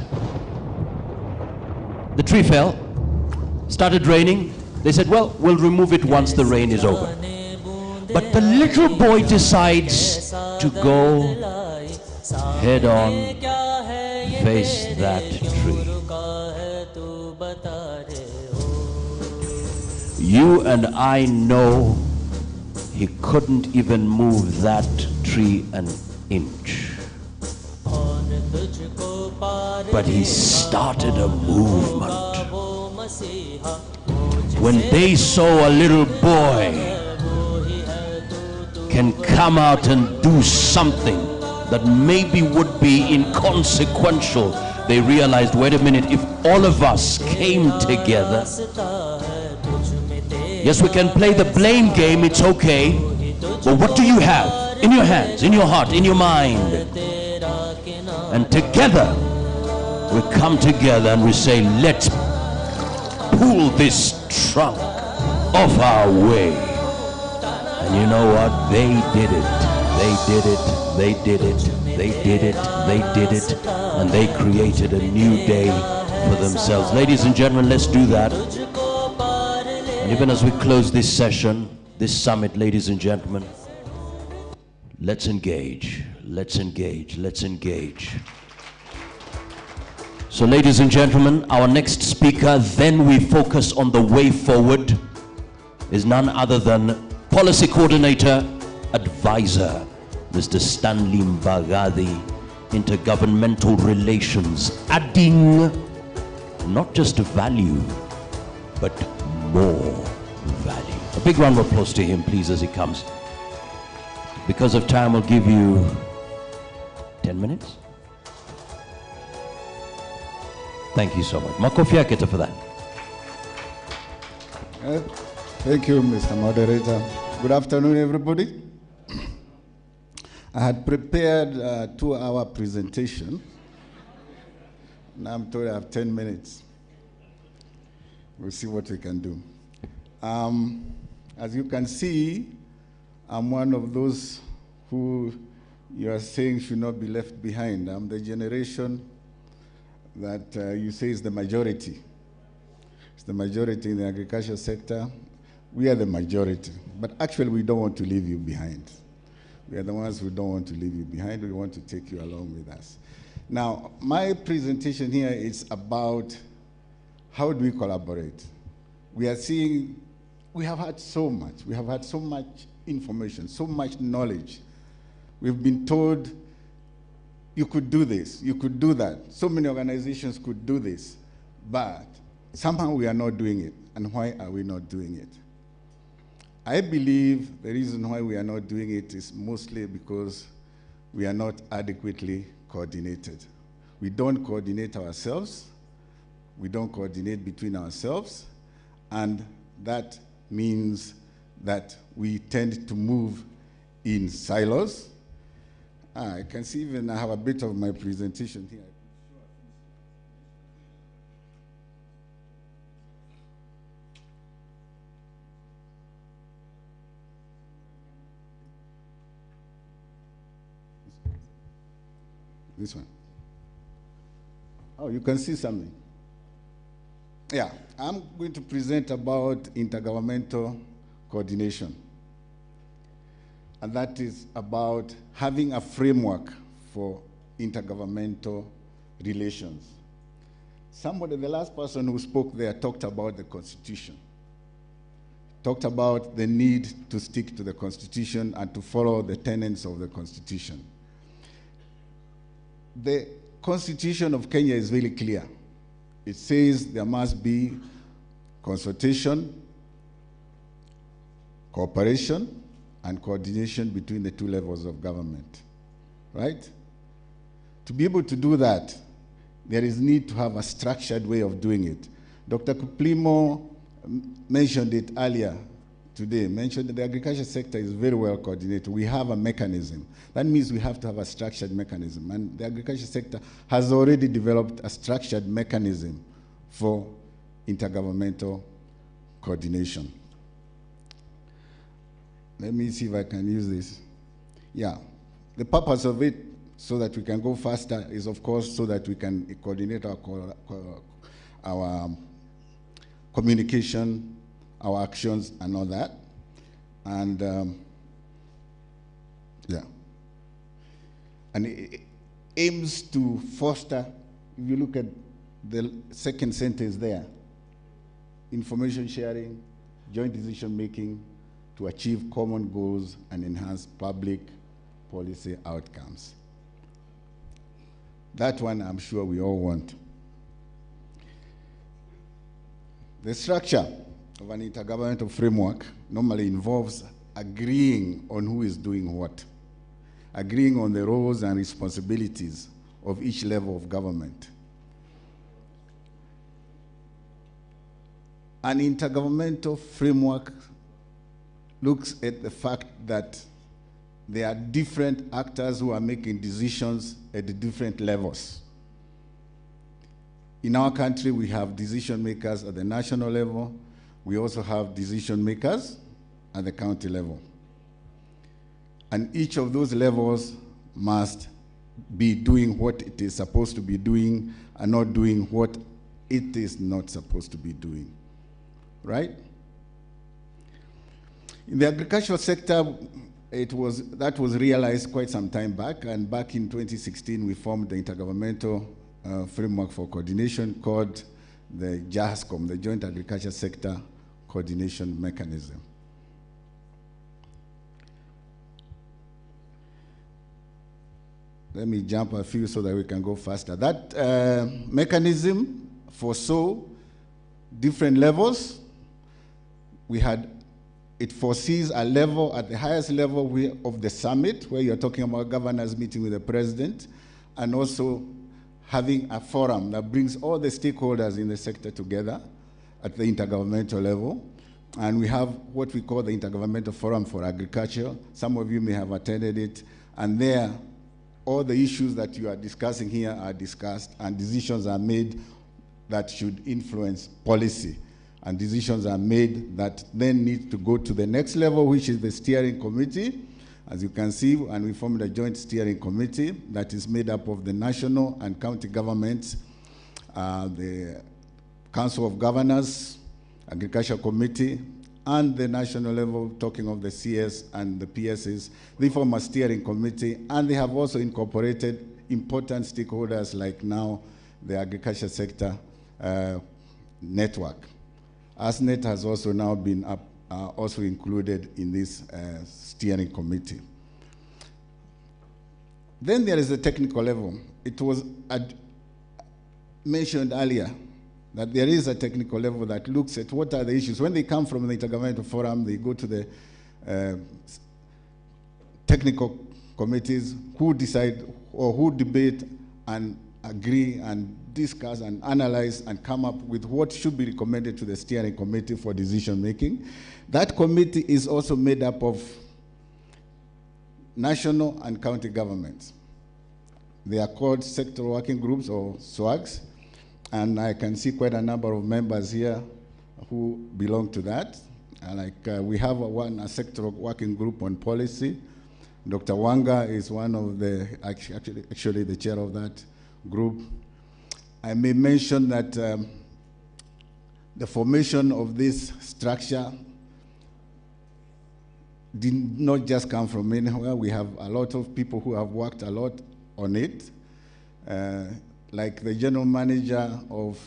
the tree fell, started raining. They said, well, we'll remove it once the rain is over. But the little boy decides to go head on, face that tree. You and I know he couldn't even move that tree an inch. But he started a movement. When they saw a little boy can come out and do something that maybe would be inconsequential, they realized, wait a minute, if all of us came together, yes, we can play the blame game, it's okay, but what do you have in your hands, in your heart, in your mind? And together, we come together and we say, let's pull this trunk off our way. And you know what? They did it. They did it. They did it. They did it. They did it. And they created a new day for themselves. Ladies and gentlemen, let's do that. And even as we close this session, this summit, ladies and gentlemen, let's engage. Let's engage. Let's engage. So ladies and gentlemen, our next speaker, then we focus on the way forward, is none other than Policy Coordinator, Advisor, Mr. Stanley Mbagadi, Intergovernmental Relations, adding not just value, but more value. A big round of applause to him, please, as he comes. Because of time, I'll give you 10 minutes. Thank you so much. Makofi aketa for that. Thank you, Mr. Moderator. Good afternoon, everybody. I had prepared a 2-hour presentation. Now I'm told I have 10 minutes. We'll see what we can do. As you can see, I'm one of those who you are saying should not be left behind. I'm the generation that you say is the majority. It's the majority in the agriculture sector. We are the majority. But actually, we don't want to leave you behind. We are the ones who don't want to leave you behind. We want to take you along with us. Now, my presentation here is about how do we collaborate. We are seeing, we have had so much. We have had so much information, so much knowledge. We've been told, you could do this, you could do that. So many organizations could do this, but somehow we are not doing it. And why are we not doing it? I believe the reason why we are not doing it is mostly because we are not adequately coordinated. We don't coordinate ourselves, we don't coordinate between ourselves, and that means that we tend to move in silos. I can see even I have a bit of my presentation here. This one. Oh, you can see something. Yeah, I'm going to present about intergovernmental coordination. And that is about having a framework for intergovernmental relations. Somebody, the last person who spoke there, talked about the Constitution. Talked about the need to stick to the Constitution and to follow the tenets of the Constitution. The Constitution of Kenya is very clear. It says there must be consultation, cooperation, and coordination between the two levels of government, right? To be able to do that, there is need to have a structured way of doing it. Dr. Kuplimo mentioned it earlier today, mentioned that the agriculture sector is very well coordinated. We have a mechanism. That means we have to have a structured mechanism. And the agriculture sector has already developed a structured mechanism for intergovernmental coordination. Let me see if I can use this. Yeah, the purpose of it, so that we can go faster, is of course so that we can coordinate our communication, our actions, and all that. And yeah, and it aims to foster. If you look at the second sentence there, information sharing, joint decision making to achieve common goals and enhance public policy outcomes. That one I'm sure we all want. The structure of an intergovernmental framework normally involves agreeing on who is doing what, agreeing on the roles and responsibilities of each level of government. An intergovernmental framework looks at the fact that there are different actors who are making decisions at the different levels. In our country, we have decision makers at the national level. We also have decision makers at the county level. And each of those levels must be doing what it is supposed to be doing and not doing what it is not supposed to be doing. Right? In the agricultural sector, that was realized quite some time back, and back in 2016 we formed the Intergovernmental Framework for Coordination called the JASCOM, the Joint Agriculture Sector Coordination Mechanism. Let me jump a few so that we can go faster. That mechanism foresaw different levels. It foresees a level at the highest level of the summit, where you're talking about governors meeting with the president, and also having a forum that brings all the stakeholders in the sector together at the intergovernmental level. And we have what we call the Intergovernmental Forum for Agriculture. Some of you may have attended it, and there, all the issues that you are discussing here are discussed, and decisions are made that should influence policy. And decisions are made that then need to go to the next level, which is the steering committee. As you can see, and we formed a joint steering committee that is made up of the national and county governments, the Council of Governors, Agriculture Committee, and the national level, talking of the CS and the PSs. They form a steering committee, and they have also incorporated important stakeholders like now the agriculture sector network. ASNET has also now been also included in this steering committee. Then there is the technical level. It was mentioned earlier that there is a technical level that looks at what are the issues. When they come from the Intergovernmental Forum, they go to the technical committees who decide or who debate and agree and discuss and analyze and come up with what should be recommended to the steering committee for decision making. That committee is also made up of national and county governments. They are called sector working groups or SWAGs, and I can see quite a number of members here who belong to that. We have a sector working group on policy. Dr. Wanga is one of the, actually the chair of that group. I may mention that the formation of this structure did not just come from anywhere. We have a lot of people who have worked a lot on it. Like the general manager of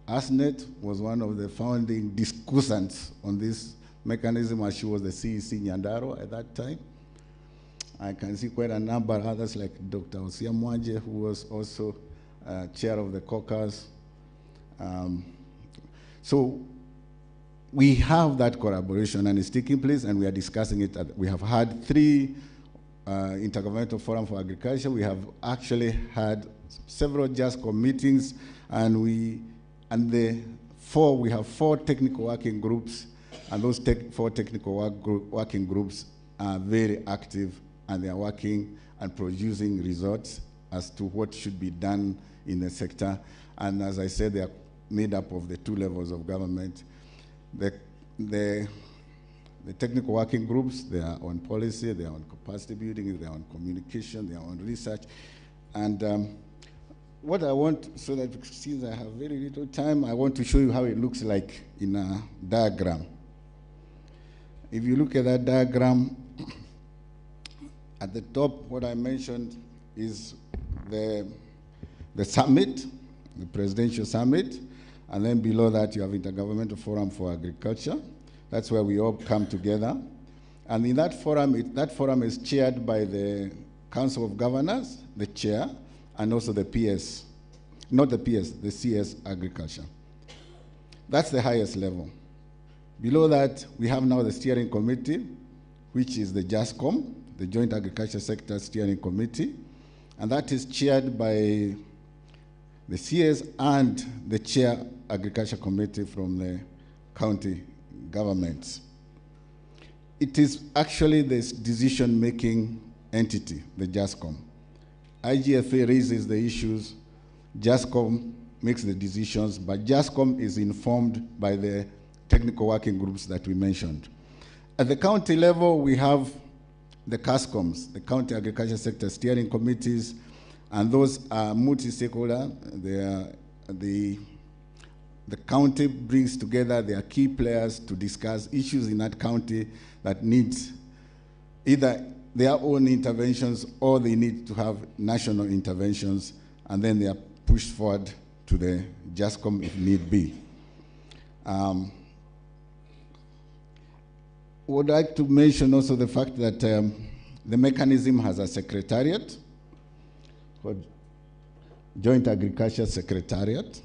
ASNET was one of the founding discussants on this mechanism, as she was the CEC Nyandaro at that time. I can see quite a number of others like Dr. Osia Mwanje, who was also chair of the caucus. So we have that collaboration and it's taking place, and we are discussing it. We have had 3 Intergovernmental Forum for Agriculture. We have actually had several JASCOM meetings, and we have 4 technical working groups, and those 4 technical working groups are very active, and they are working and producing results as to what should be done in the sector. And as I said, they are made up of the 2 levels of government. The the technical working groups, they are on policy, they are on capacity building, they are on communication, they are on research. And what I want, so that since I have very little time, I want to show you how it looks like in a diagram. If you look at that diagram, at the top, what I mentioned is the summit, the presidential summit, and then below that you have Intergovernmental Forum for Agriculture. That's where we all come together. And in that forum, that forum is chaired by the Council of Governors, the chair, and also the PS. Not the PS, the CS Agriculture. That's the highest level. Below that, we have now the steering committee, which is the JASCOM, the Joint Agriculture Sector Steering Committee, and that is chaired by the CS and the Chair Agriculture Committee from the county governments. It is actually this decision-making entity, the JASCOM. IGFA raises the issues, JASCOM makes the decisions, but JASCOM is informed by the technical working groups that we mentioned. At the county level, we have the CASCOMs, the County Agriculture Sector Steering Committees, and those are multi-stakeholder. The county brings together their key players to discuss issues in that county that needs either their own interventions or they need to have national interventions, and then they are pushed forward to the JASCOM if need be. Would like to mention also the fact that the mechanism has a secretariat called Joint Agriculture Secretariat,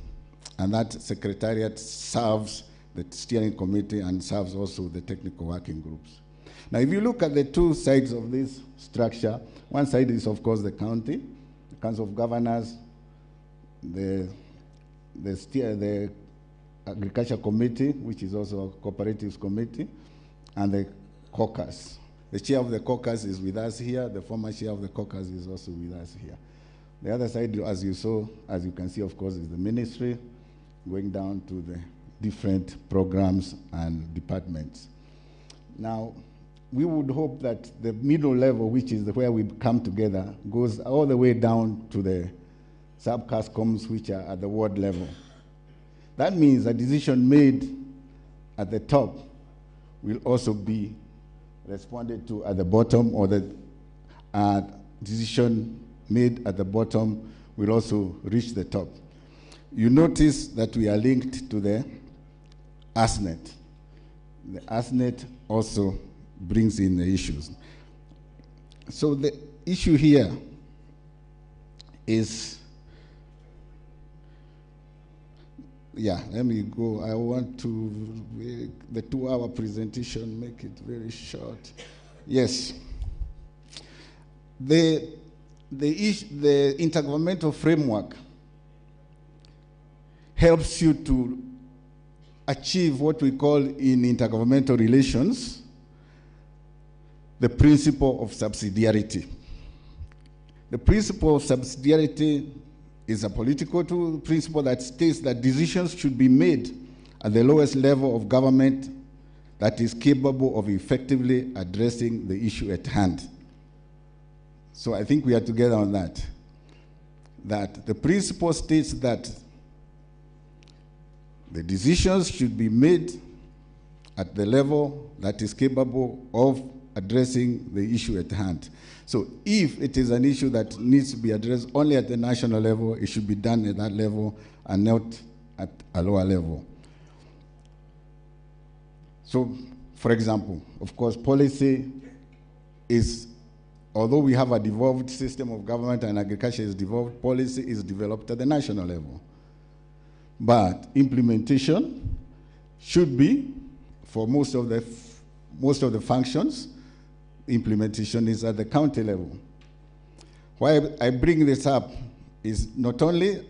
and that secretariat serves the steering committee and serves also the technical working groups. Now, if you look at the two sides of this structure, one side is, of course, the county, the Council of Governors, the Agriculture Committee, which is also a cooperatives committee, and the caucus. The chair of the caucus is with us here. The former chair of the caucus is also with us here. The other side, as you can see, of course, is the ministry, going down to the different programs and departments. Now, we would hope that the middle level, which is where we come together, goes all the way down to the sub-CASCOMs, which are at the ward level. That means a decision made at the top will also be responded to at the bottom, or the decision made at the bottom will also reach the top. You notice that we are linked to the ASNET. The ASNET also brings in the issues. So the issue here is, let me go. I want to, the 2-hour presentation, make it very short. Yes. The intergovernmental framework helps you to achieve what we call in intergovernmental relations the principle of subsidiarity. The principle of subsidiarity is a political principle that states that decisions should be made at the lowest level of government that is capable of effectively addressing the issue at hand. So I think we are together on that. That the principle states that the decisions should be made at the level that is capable of addressing the issue at hand. So if it is an issue that needs to be addressed only at the national level, it should be done at that level and not at a lower level. So, for example, of course, policy is, although we have a devolved system of government and agriculture is devolved, policy is developed at the national level. But implementation should be, for most of the functions, implementation is at the county level. Why I bring this up is not only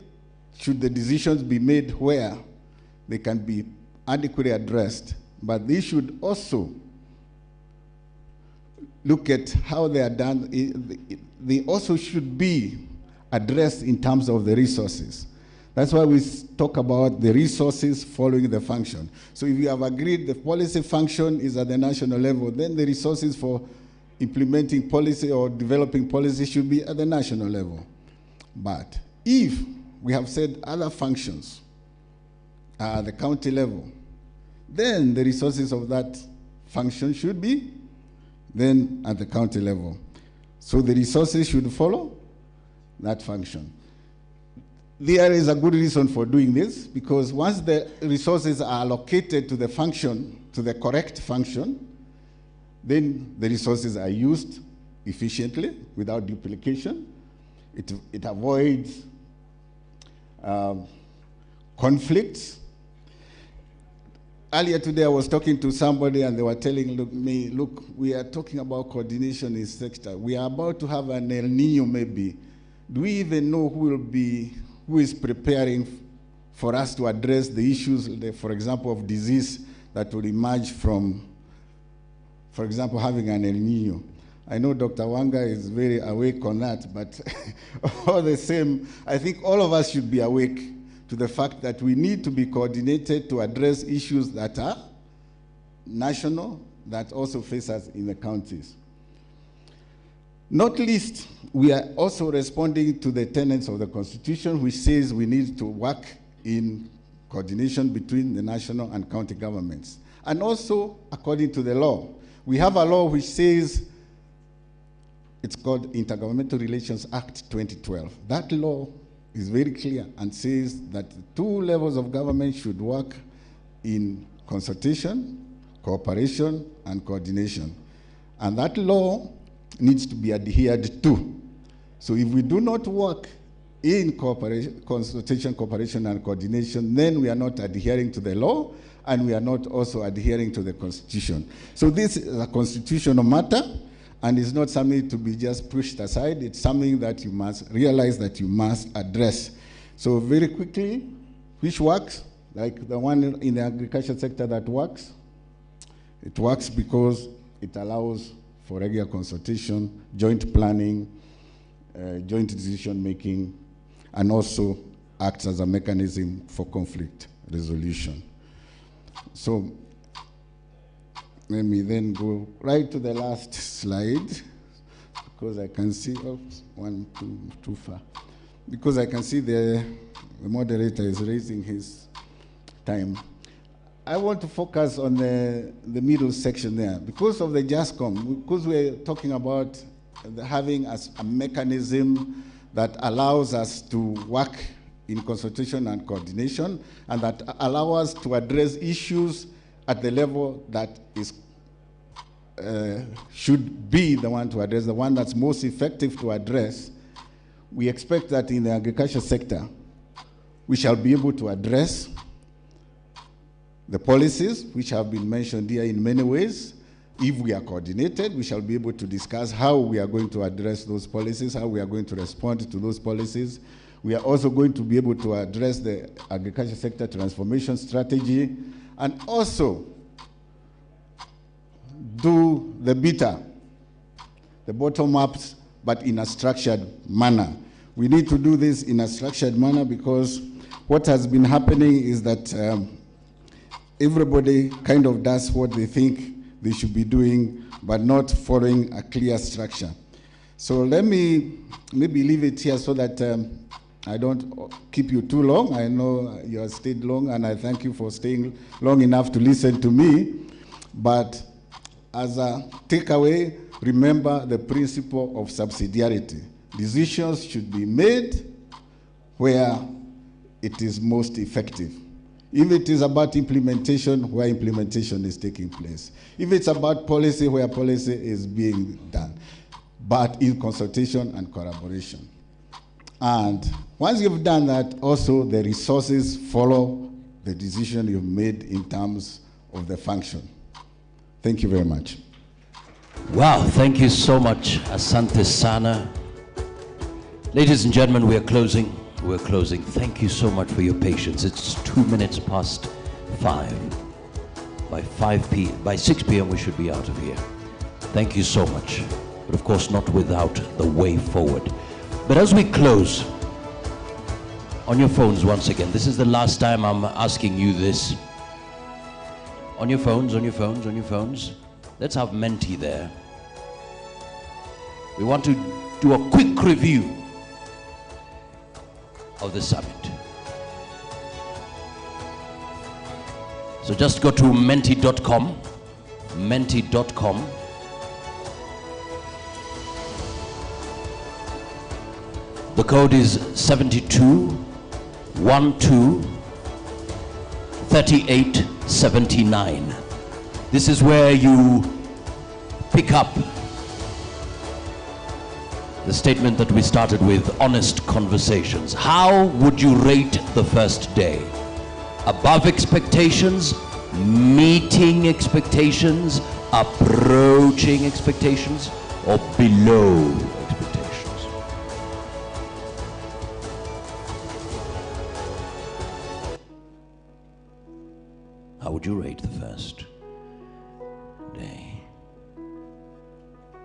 should the decisions be made where they can be adequately addressed, but they should also look at how they are done. They also should be addressed in terms of the resources. That's why we talk about the resources following the function. So if you have agreed the policy function is at the national level, then the resources for implementing policy or developing policy should be at the national level. But if we have said other functions are at the county level, then the resources of that function should be then at the county level. So the resources should follow that function. There is a good reason for doing this, because once the resources are allocated to the function, to the correct function, then the resources are used efficiently without duplication. It avoids conflicts. Earlier today, I was talking to somebody and they were telling me, look, we are talking about coordination in sector. We are about to have an El Nino maybe. Do we even know who is preparing for us to address the issues, for example, of disease that will emerge from, for example, having an El Nino? I know Dr. Wanga is very awake on that, but all the same, I think all of us should be awake to the fact that we need to be coordinated to address issues that are national, that also face us in the counties. Not least, we are also responding to the tenets of the Constitution, which says we need to work in coordination between the national and county governments. And also, according to the law, we have a law which says, it's called Intergovernmental Relations Act 2012. That law is very clear and says that the two levels of government should work in consultation, cooperation, and coordination. And that law needs to be adhered to. So if we do not work in consultation, cooperation, and coordination, then we are not adhering to the law, and we are not also adhering to the Constitution. So this is a constitutional matter, and it's not something to be just pushed aside. It's something that you must realize that you must address. So very quickly, which works? Like the one in the agriculture sector that works? It works because it allows for regular consultation, joint planning, joint decision making, and also acts as a mechanism for conflict resolution. So let me then go right to the last slide, because I can see, too far. Because I can see the moderator is raising his time. I want to focus on the middle section there. Because of the JASCOM, because we're talking about having a mechanism that allows us to work in consultation and coordination, and that allow us to address issues at the level that is should be the one to address, the one that's most effective to address. We expect that in the agriculture sector, we shall be able to address the policies which have been mentioned here in many ways. If we are coordinated, we shall be able to discuss how we are going to address those policies, how we are going to respond to those policies. We are also going to be able to address the agriculture sector transformation strategy, and also do the beta, the bottom-ups, but in a structured manner. We need to do this in a structured manner because what has been happening is that everybody kind of does what they think they should be doing, but not following a clear structure. So let me maybe leave it here so that I don't keep you too long. I know you have stayed long, and I thank you for staying long enough to listen to me. But as a takeaway, remember the principle of subsidiarity. Decisions should be made where it is most effective. If it is about implementation, where implementation is taking place. If it's about policy, where policy is being done. But in consultation and collaboration. And once you've done that, also the resources follow the decision you've made in terms of the function. Thank you very much. Wow, thank you so much, Asante Sana. Ladies and gentlemen, we are closing. We're closing. Thank you so much for your patience. It's 2 minutes past 5. By 6 p.m. we should be out of here. Thank you so much. But of course not without the way forward. But as we close, On your phones once again. This is the last time I'm asking you this. On your phones, on your phones, on your phones. Let's have Menti there. We want to do a quick review of the summit. So just go to menti.com, menti.com. The code is 72123879. This is where you pick up the statement that we started with, honest conversations. How would you rate the first day? Above expectations, meeting expectations, approaching expectations, or below expectations? How would you rate the first day?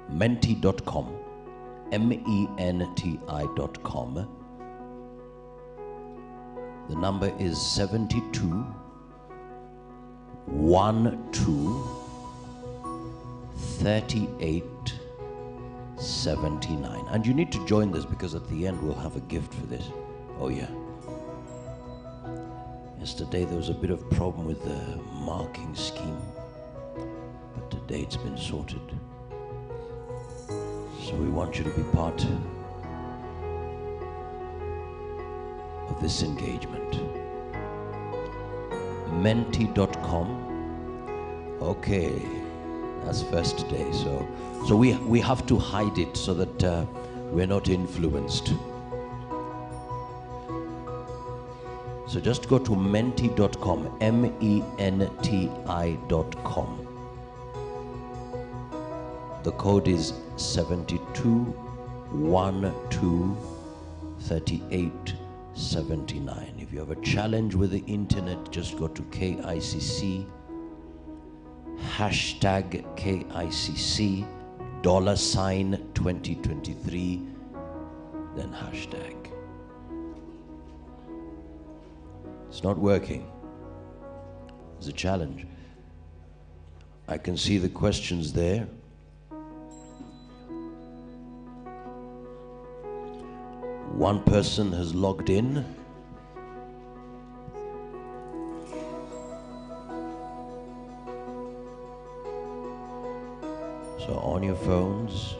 Menti.com, menti.com. The number is 72123879. And you need to join this because at the end we'll have a gift for this. Oh yeah. Yesterday there was a bit of problem with the marking scheme, but today it's been sorted. So we want you to be part of this engagement. Menti.com. Okay, that's first day. So we have to hide it so that we're not influenced. So just go to menti.com, menti.com. The code is 72123879. If you have a challenge with the internet, just go to KICC, hashtag KICC, $2023, then hashtag. It's not working. It's a challenge. I can see the questions there. One person has logged in. So on your phones.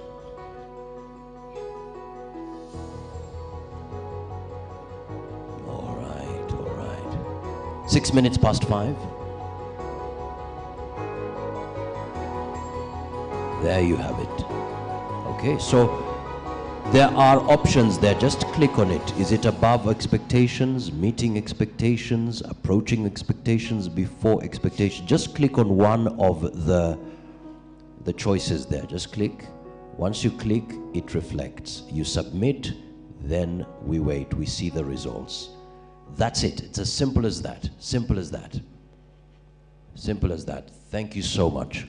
All right, all right. 6 minutes past 5. There you have it. Okay, so there are options there. Just click on it. Is it above expectations, meeting expectations, approaching expectations, before expectations? Just click on one of the choices there. Just click. Once you click, it reflects. You submit, then we wait. We see the results. That's it. It's as simple as that. Simple as that. Simple as that. Thank you so much.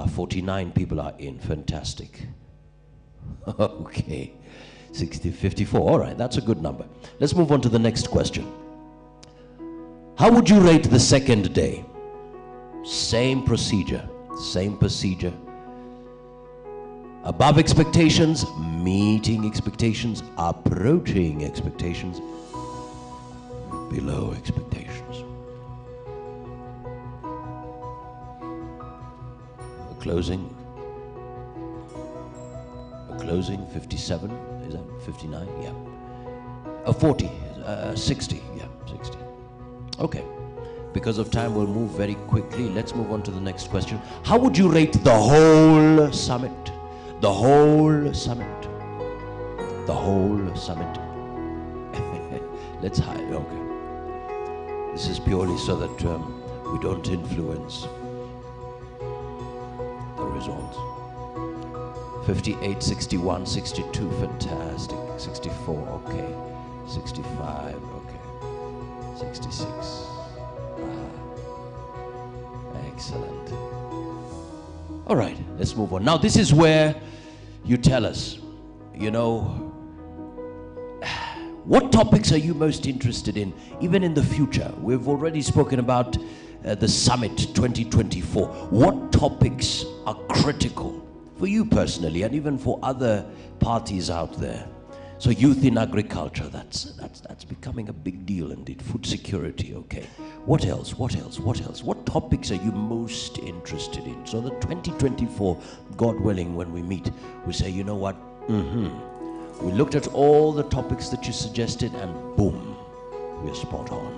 49 people are in. Fantastic. Okay. 60, 54. All right, that's a good number. Let's move on to the next question. How would you rate the second day? Same procedure. Same procedure. Above expectations, meeting expectations, approaching expectations, below expectations. A closing. A closing, 57. Is that 59? Yeah. A 40. 60. Yeah, 60. Okay. Because of time, we'll move very quickly. Let's move on to the next question. How would you rate the whole summit? The whole summit. The whole summit. Let's hide. Okay. This is purely so that we don't influence the results. 58, 61, 62. Fantastic. 64. Okay. 65. Okay. 66. Excellent. All right, let's move on. Now, this is where you tell us, you know, What topics are you most interested in, even in the future? We've already spoken about the Summit 2024. What topics are critical for you personally and even for other parties out there? So youth in agriculture, that's becoming a big deal indeed. Food security, okay. What else? What topics are you most interested in? So the 2024, God willing, when we meet, we say, you know what? We looked at all the topics that you suggested and boom, we're spot on.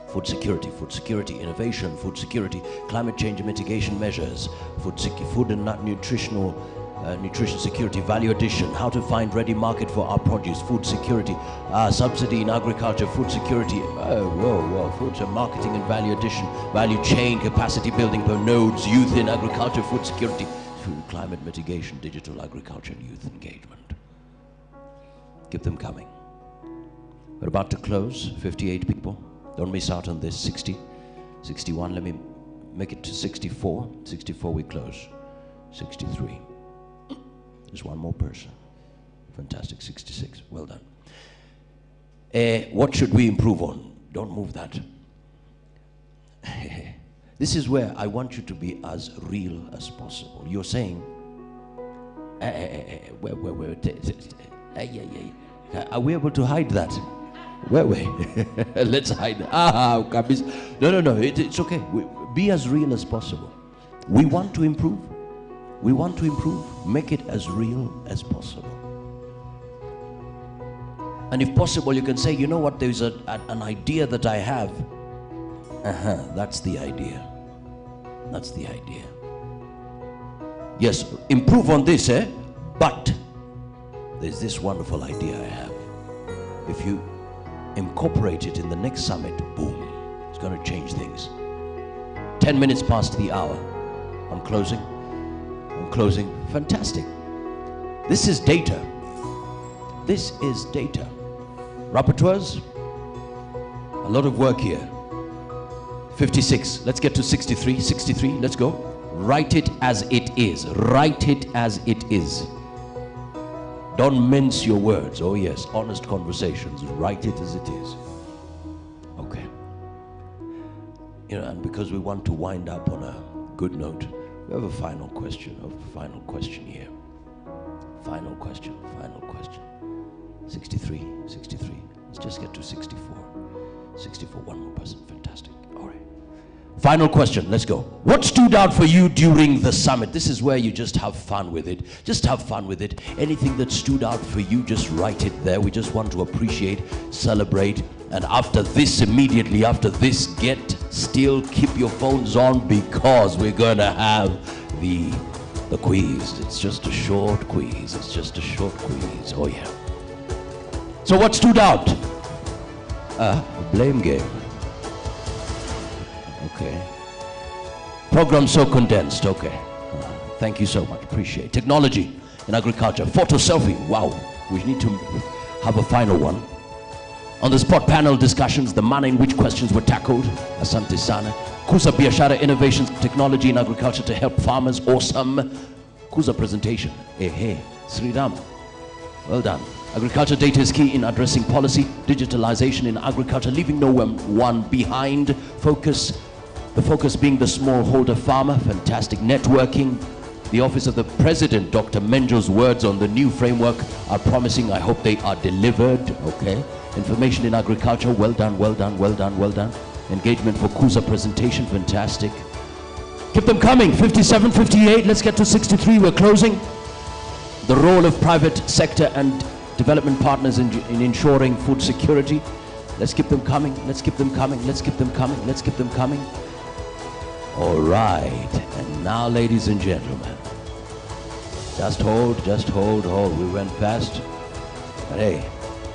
Food security, innovation, food security, climate change and mitigation measures, food and nutrition security, value addition, how to find ready market for our produce, food security, subsidy in agriculture, food security, food marketing and value addition, value chain, capacity building per nodes, youth in agriculture, food security, food, climate mitigation, digital agriculture and youth engagement. Keep them coming. We're about to close, 58 people. Don't miss out on this. 60, 61, let me make it to 64. 64 we close. 63. There's one more person. Fantastic, 66, well done. What should we improve on? Don't move that. This is where I want you to be as real as possible. You're saying, are we able to hide that? Let's hide. No, it's okay. Be as real as possible. We want to improve. Make it as real as possible. And if possible, you can say, you know what, there's an idea that I have. That's the idea. Yes, improve on this, but there's this wonderful idea I have. If you incorporate it in the next summit, boom, it's going to change things. 10 minutes past the hour. I'm closing. Fantastic. This is data. Rapporteurs, a lot of work here. 56. Let's get to 63. 63. Let's go. Write it as it is. Don't mince your words. Oh yes, honest conversations. Write it as it is. Okay. And because we want to wind up on a good note, we have a final question here. Final question. 63. Let's just get to 64. 64, one more person. Fantastic. All right. Final question, let's go. What stood out for you during the summit? This is where you just have fun with it. Anything that stood out for you, just write it there. We just want to appreciate, celebrate, and immediately after this, keep your phones on because we're going to have the quiz. It's just a short quiz. Oh yeah. So what stood out? Blame game. Okay. Program so condensed. Okay. Thank you so much. Appreciate it. Technology in agriculture. Photo selfie. Wow. We need to have a final one. On the spot panel discussions, the manner in which questions were tackled. Asante sana. Kuza Biashara Innovations Technology in Agriculture to help farmers. Awesome. Kuza presentation. Hey. Sri Ram. Well done. Agriculture data is key in addressing policy, digitalization in agriculture, leaving no one behind. The focus being the smallholder farmer. Fantastic. Networking. The Office of the President, Dr. Menjo's words on the new framework are promising. I hope they are delivered. Okay. Information in agriculture. Well done. Engagement for Kuza presentation. Fantastic. Keep them coming. 57, 58. Let's get to 63. We're closing. The role of private sector and development partners in ensuring food security. Let's keep them coming. All right. And now, ladies and gentlemen, just hold. We went fast. But hey,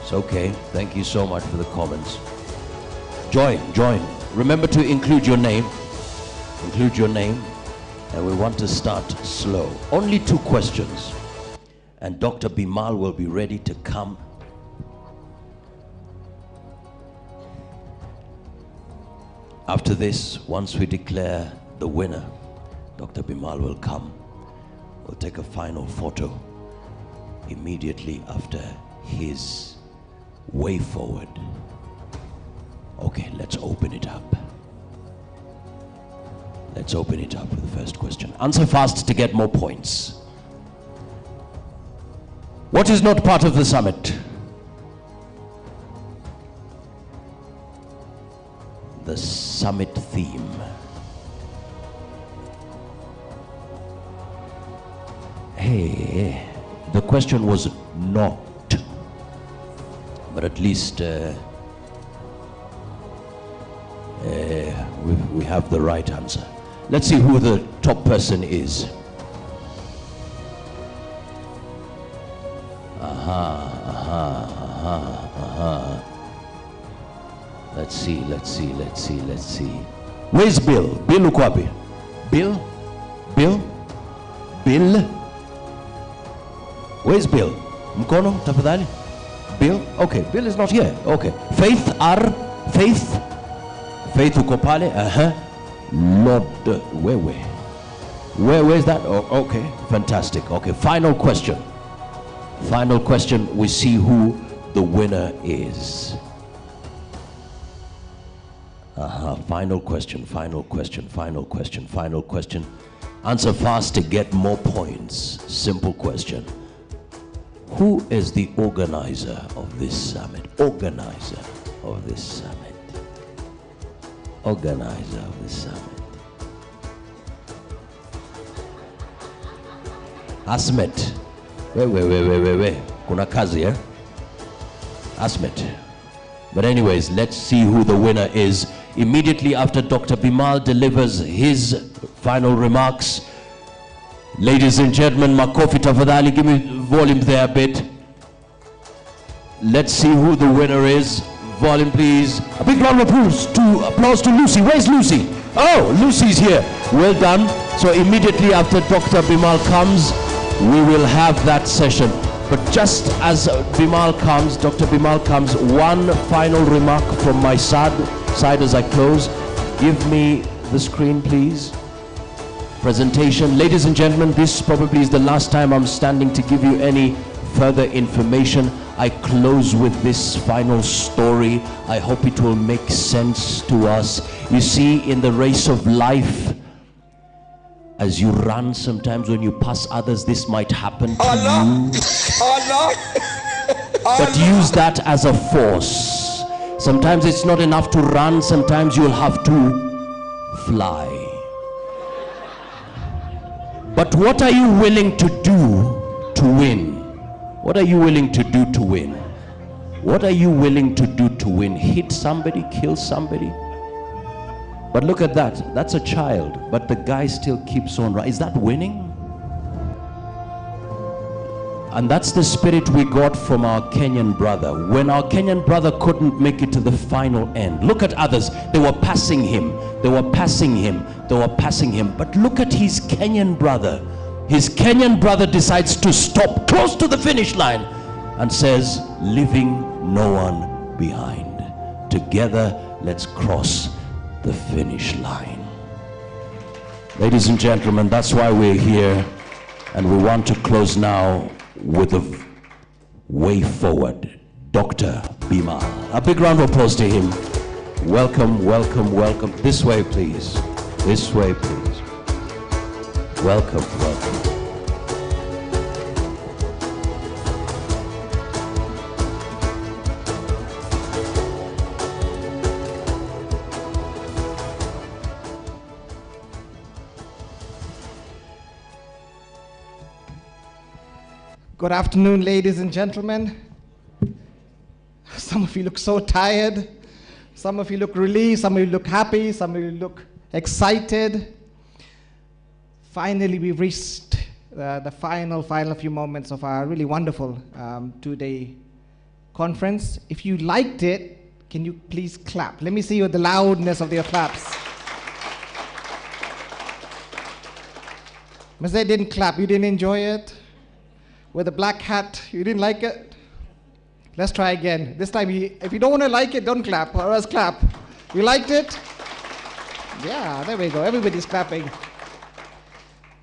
it's okay. Thank you so much for the comments. Join. Remember to include your name. And we want to start slow. Only 2 questions. And Dr. Bimal will be ready to come. After this, once we declare the winner, Dr. Bimal will come. We'll take a final photo immediately after his Way forward. Okay, let's open it up. Let's open it up with the first question. Answer fast to get more points. What is not part of the summit? The summit theme. Hey, the question was not, but at least we have the right answer. Let's see who the top person is. Let's see. Where's Bill? Bill Ukwabi? Bill? Where's Bill? Mkono, tafadhali? Bill? Okay, Bill is not here. Okay. Faith uko pale? Lord, where's that? Oh, okay, fantastic. Okay, final question. We see who the winner is. Final question. Answer fast to get more points. Simple question. Who is the organizer of this summit? Asmet. Wait. Kuna kazi, eh? Asmet. But anyways, let's see who the winner is. Immediately after Dr. Bimal delivers his final remarks. Ladies and gentlemen, makofi tafadhali, give me volume there a bit. Let's see who the winner is. Volume please. A big round of applause to Lucy. Where's Lucy? Oh, Lucy's here. Well done. So immediately after Dr. Bimal comes, we will have that session. But just as Bimal comes, Dr. Bimal comes, one final remark from my side as I close. Give me the screen, please. Presentation. Ladies and gentlemen, this probably is the last time I'm standing to give you any further information. I close with this final story. I hope it will make sense to us. You see, in the race of life, as you run, sometimes when you pass others, this might happen to you. But use that as a force. Sometimes it's not enough to run, sometimes you'll have to fly. But what are you willing to do to win? What are you willing to do to win? What are you willing to do to win? Hit somebody, kill somebody? But look at that, that's a child, but the guy still keeps on running. Is that winning? And that's the spirit we got from our Kenyan brother. When our Kenyan brother couldn't make it to the final end, look at others, they were passing him. But look at his Kenyan brother. His Kenyan brother decides to stop close to the finish line and says, leaving no one behind. Together, let's cross the finish line. Ladies and gentlemen, that's why we're here, and we want to close now with a way forward. Dr. Bimal. A big round of applause to him. Welcome. This way, please. Welcome. Good afternoon, ladies and gentlemen. Some of you look so tired. Some of you look relieved. Some of you look happy. Some of you look excited. Finally, we've reached the final few moments of our really wonderful two-day conference. If you liked it, can you please clap? Let me see the loudness of your claps. Ms. they didn't clap. You didn't enjoy it? With a black hat, you didn't like it? Let's try again. This time, if you don't want to like it, don't clap, or else clap. You liked it? Yeah, there we go. Everybody's clapping.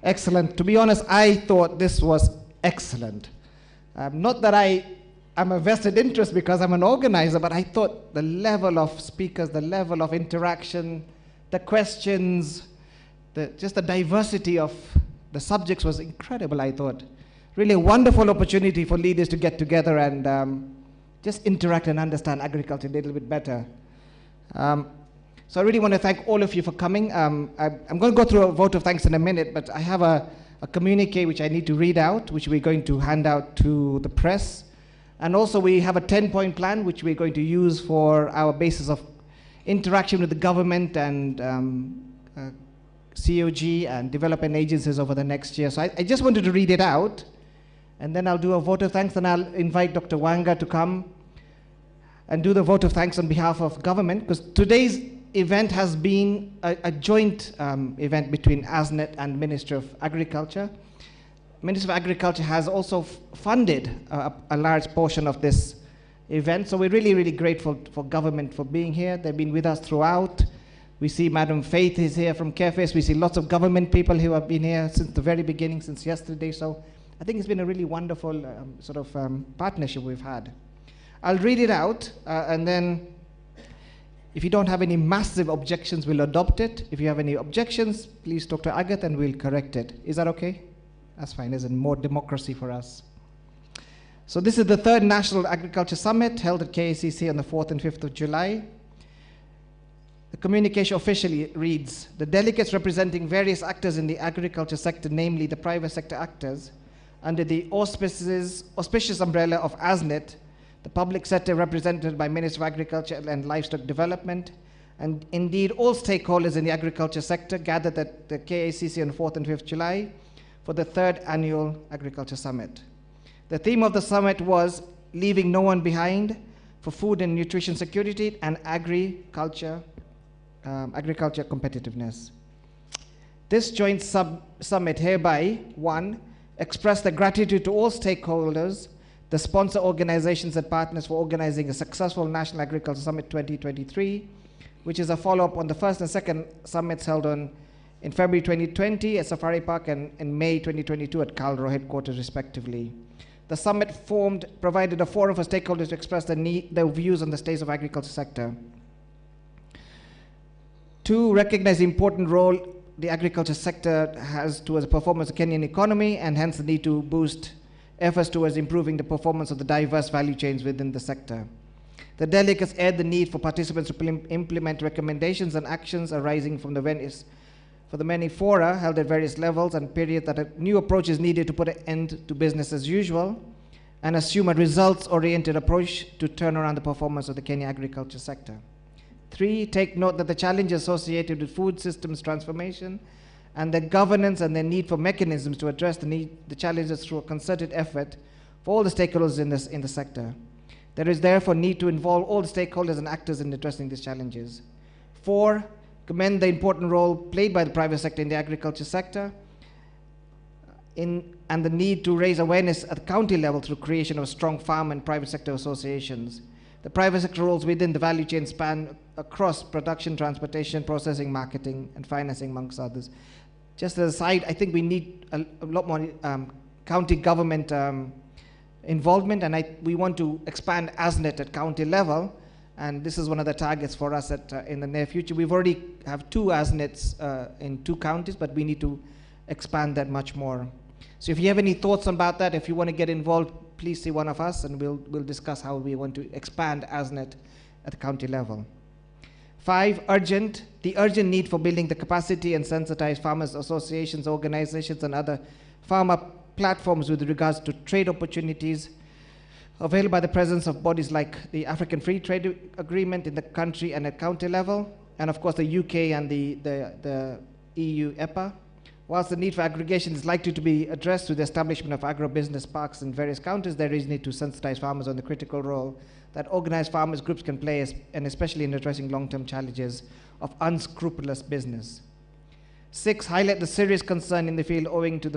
Excellent. To be honest, I thought this was excellent. Not that I I'm a vested interest because I'm an organizer, but I thought the level of speakers, the level of interaction, the questions, just the diversity of the subjects was incredible, I thought. Really a wonderful opportunity for leaders to get together and just interact and understand agriculture a little bit better. So I really want to thank all of you for coming. I'm going to go through a vote of thanks in a minute, but I have a communique which I need to read out, which we're going to hand out to the press. And also we have a 10-point plan, which we're going to use for our basis of interaction with the government and COG and development agencies over the next year. So I just wanted to read it out, and then I'll do a vote of thanks, and I'll invite Dr. Wanga to come and do the vote of thanks on behalf of government, because today's event has been a joint event between ASNET and Ministry of Agriculture. Ministry of Agriculture has also funded a large portion of this event, so we're really, really grateful for government for being here. They've been with us throughout. We see Madam Faith is here from CareFace. We see lots of government people who have been here since the very beginning, since yesterday. So I think it's been a really wonderful partnership we've had. I'll read it out, and then if you don't have any massive objections, we'll adopt it. If you have any objections, please talk to Agatha and we'll correct it. Is that okay? That's fine, isn't it? More democracy for us. So this is the 3rd National Agriculture Summit held at KACC on the 4th and 5th of July. The communication officially reads, the delegates representing various actors in the agriculture sector, namely the private sector actors, under the auspicious umbrella of ASNET, the public sector represented by Ministry of Agriculture and Livestock Development, and indeed all stakeholders in the agriculture sector gathered at the KACC on 4th and 5th July for the 3rd Annual Agriculture Summit. The theme of the summit was Leaving No One Behind for Food and Nutrition Security and Agriculture Competitiveness. This joint summit hereby, 1, express the gratitude to all stakeholders, the sponsor organizations and partners for organizing a successful National Agriculture Summit 2023, which is a follow-up on the 1st and 2nd summits held in February 2020 at Safari Park and in May 2022 at Calro headquarters respectively. The summit provided a forum for stakeholders to express their views on the state of agriculture sector. 2, recognize the important role the agriculture sector has towards the performance of the Kenyan economy, and hence the need to boost efforts towards improving the performance of the diverse value chains within the sector. The delegates aired the need for participants to implement recommendations and actions arising from the many fora held at various levels and periods that a new approach is needed to put an end to business as usual and assume a results-oriented approach to turn around the performance of the Kenya agriculture sector. 3, take note that the challenges associated with food systems transformation and the governance and the need for mechanisms to address the challenges through a concerted effort for all the stakeholders in the sector. There is therefore need to involve all the stakeholders and actors in addressing these challenges. 4, commend the important role played by the private sector in the agriculture sector and the need to raise awareness at the county level through creation of strong farm and private sector associations. The private sector roles within the value chain span across production, transportation, processing, marketing, and financing, amongst others. Just as a side, I think we need a lot more county government involvement, and we want to expand ASNET at county level, and this is one of the targets for us in the near future. We've already have 2 ASNETs in 2 counties, but we need to expand that much more. So if you have any thoughts about that, if you want to get involved, please see one of us, and we'll discuss how we want to expand ASNET at the county level. 5, the urgent need for building the capacity and sensitize farmers associations, organizations, and other farmer platforms with regards to trade opportunities available by the presence of bodies like the African Free Trade Agreement in the country and at county level, and of course the UK and the EU EPA. Whilst the need for aggregation is likely to be addressed through the establishment of agro-business parks in various counties, there is need to sensitize farmers on the critical role that organized farmers groups can play, and especially in addressing long-term challenges of unscrupulous business. 6, highlight the serious concern in the field owing to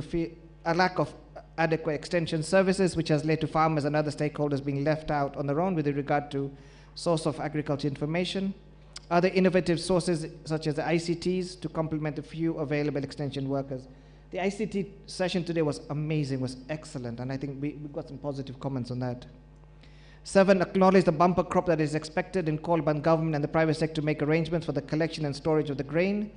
a lack of adequate extension services, which has led to farmers and other stakeholders being left out on their own with regard to source of agriculture information. Other innovative sources such as the ICTs to complement the few available extension workers. The ICT session today was amazing, was excellent, and I think we got some positive comments on that. 7, acknowledge the bumper crop that is expected and call upon government and the private sector to make arrangements for the collection and storage of the grain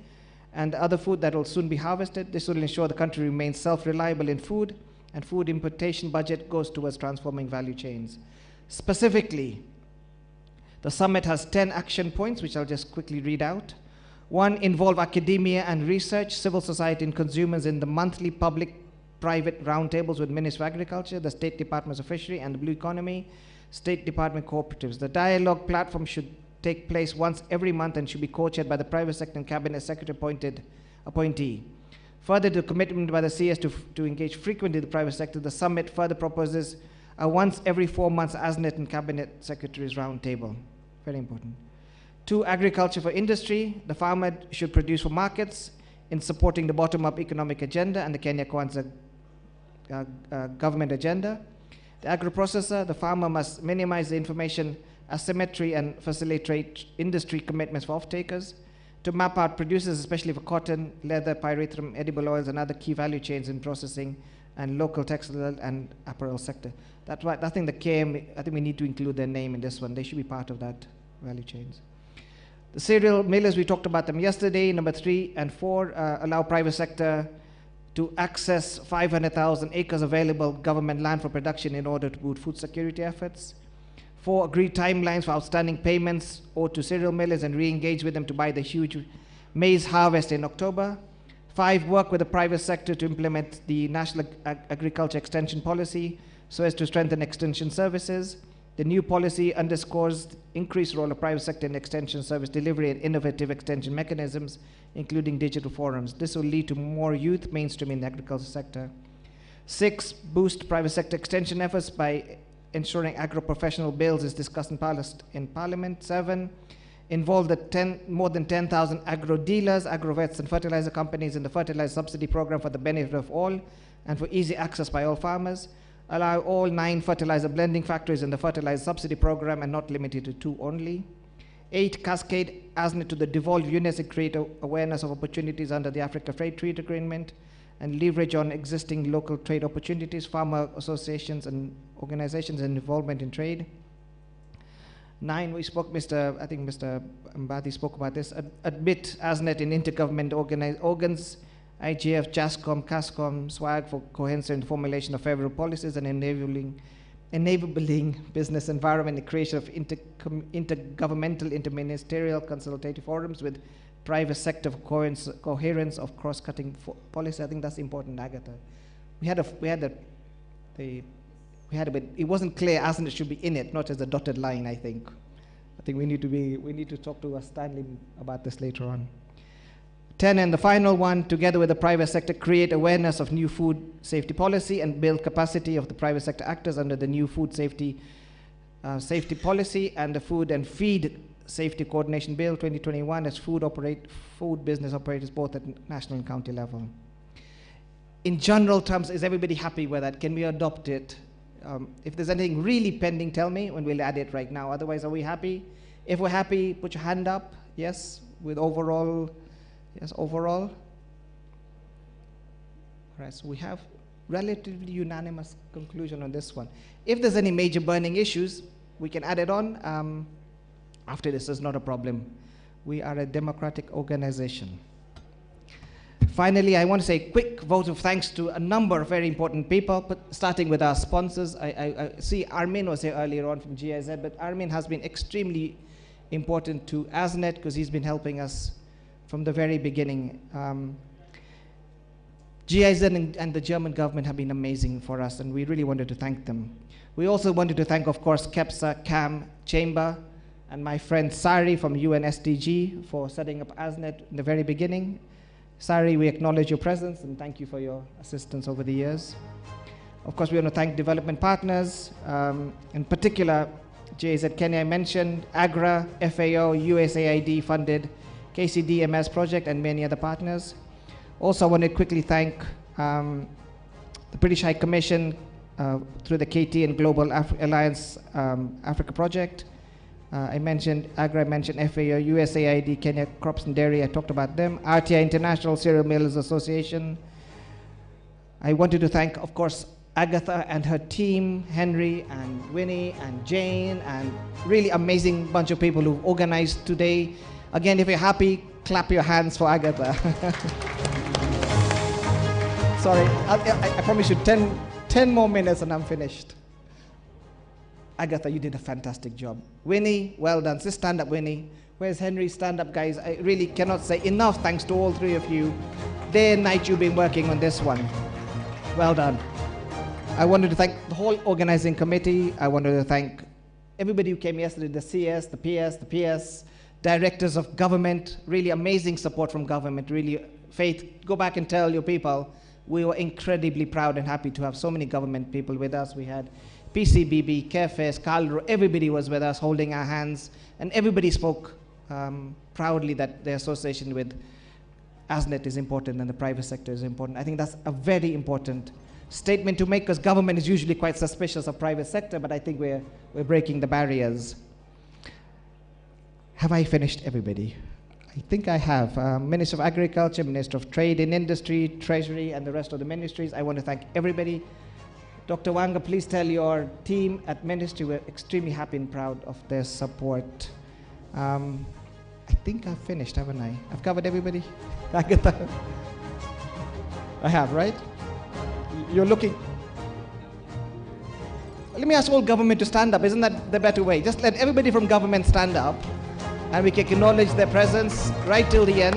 and other food that will soon be harvested. This will ensure the country remains self-reliable in food, and food importation budget goes towards transforming value chains. Specifically, the summit has 10 action points, which I'll just quickly read out. 1, involve academia and research, civil society and consumers in the monthly public-private roundtables with Ministry of Agriculture, the State Departments of Fishery and the Blue Economy, State Department cooperatives. The dialogue platform should take place once every month and should be co-chaired by the private sector and cabinet secretary appointee. Further, the commitment by the CS to engage frequently with the private sector, the summit further proposes a once every 4 months ASNET and cabinet secretaries roundtable. Very important. 2, agriculture for industry. The farmer should produce for markets in supporting the bottom-up economic agenda and the Kenya Kwanza government agenda. The agro-processor, the farmer must minimize the information asymmetry and facilitate industry commitments for off-takers. To map out producers, especially for cotton, leather, pyrethrum, edible oils, and other key value chains in processing and local textile and apparel sector. That's why I think the KM, I think we need to include their name in this one. They should be part of that value chains. The cereal millers, we talked about them yesterday. Number 3 and 4, allow private sector to access 500,000 acres available government land for production in order to boost food security efforts. 4, agree timelines for outstanding payments owed to cereal millers and re-engage with them to buy the huge maize harvest in October. 5, work with the private sector to implement the National Agriculture Extension Policy so as to strengthen extension services. The new policy underscores the increased role of private sector in extension service delivery and innovative extension mechanisms, including digital forums. This will lead to more youth mainstream in the agriculture sector. 6, boost private sector extension efforts by ensuring agro-professional bills is discussed in Parliament. 7, involve the more than 10,000 agro-dealers, agro-vets, and fertilizer companies in the fertilizer subsidy program for the benefit of all and for easy access by all farmers. Allow all 9 fertilizer blending factories in the fertilizer subsidy program and not limited to 2 only. 8, cascade ASNET to the devolved units and create awareness of opportunities under the Africa Trade Agreement and leverage on existing local trade opportunities, farmer associations and organizations and involvement in trade. 9, we spoke, I think Mr. Mbadi spoke about this, admit ASNET in intergovernment organs, IGF, JASCOM, CASCOM, SWAG for coherence and formulation of favorable policies and enabling business environment and creation of intergovernmental, interministerial consultative forums with private sector for coherence of cross-cutting policy. I think that's important, Agatha. It wasn't clear ASNET should be in it, not as a dotted line, I think. I think we need to talk to Stanley about this later on. 10, and the final one, together with the private sector, create awareness of new food safety policy and build capacity of the private sector actors under the new food safety policy and the Food and Feed Safety Coordination Bill 2021 as food business operators both at national and county level. In general terms, is everybody happy with that? Can we adopt it? If there's anything really pending, tell me, and we'll add it right now. Otherwise, are we happy? If we're happy, put your hand up. Yes, with overall. Yes, overall. All right, so we have relatively unanimous conclusion on this one. If there's any major burning issues, we can add it on. After this is not a problem. We are a democratic organization. Finally, I want to say a quick vote of thanks to a number of very important people, but starting with our sponsors. I see Armin was here earlier on from GIZ, but Armin has been extremely important to ASNET because he's been helping us from the very beginning. GIZ and the German government have been amazing for us, and we really wanted to thank them. We also wanted to thank, of course, KEPSA, CAM, Chamber, and my friend Sari from UNSDG for setting up ASNET in the very beginning. Sari, we acknowledge your presence and thank you for your assistance over the years. Of course, we want to thank development partners, in particular, GIZ Kenya I mentioned, AGRA, FAO, USAID funded KCDMS project, and many other partners. Also, I want to quickly thank the British High Commission through the KT and Global Alliance Africa project. I mentioned AGRA, I mentioned FAO, USAID, Kenya Crops and Dairy, I talked about them. RTI International Cereal Millers Association. I wanted to thank, of course, Agatha and her team, Henry and Winnie and Jane, and really amazing bunch of people who've organized today. Again, if you're happy, clap your hands for Agatha. Sorry, I promise you 10 more minutes and I'm finished. Agatha, you did a fantastic job. Winnie, well done. Just stand up, Winnie. Where's Henry? Stand up, guys. I really cannot say enough thanks to all three of you. Day and night you've been working on this one. Well done. I wanted to thank the whole organizing committee. I wanted to thank everybody who came yesterday, the CS, the PS, the PS, directors of government, really amazing support from government, really. Faith, go back and tell your people, we were incredibly proud and happy to have so many government people with us. We had PCBB, CareFest, Carl, everybody was with us holding our hands, and everybody spoke proudly that the association with ASNET is important and the private sector is important. I think that's a very important statement to make, because government is usually quite suspicious of private sector, but I think we're breaking the barriers. Have I finished, everybody? I think I have. Minister of Agriculture, Minister of Trade and Industry, Treasury, and the rest of the ministries. I want to thank everybody. Dr. Wanga, please tell your team at Ministry we're extremely happy and proud of their support. I think I've finished, haven't I? I've covered everybody? Agatha? I have, right? You're looking. Let me ask all government to stand up. Isn't that the better way? Just let everybody from government stand up, and we can acknowledge their presence right till the end.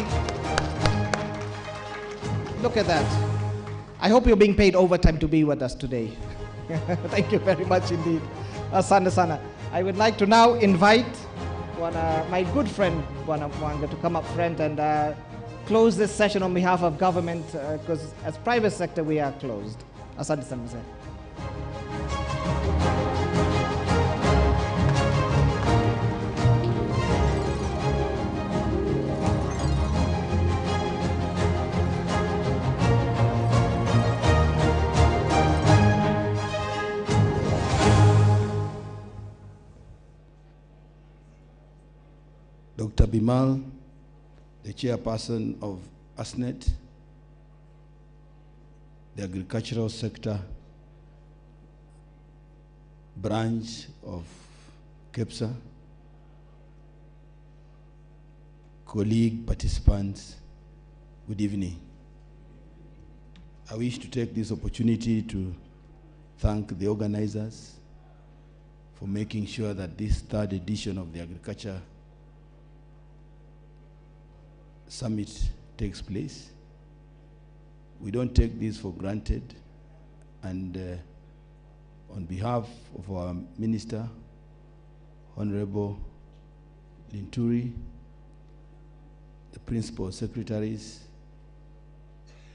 Look at that. I hope you're being paid overtime to be with us today. Thank you very much indeed. Asante sana. I would like to now invite my good friend, Wanga, to come up front and close this session on behalf of government, because as private sector we are closed. Asante sana. Dr. Bimal, the chairperson of ASNET, the agricultural sector branch of KEPSA, colleague, participants, good evening. I wish to take this opportunity to thank the organizers for making sure that this third edition of the Agriculture Summit takes place. We don't take this for granted, and on behalf of our Minister, Honorable Linturi, the Principal Secretaries,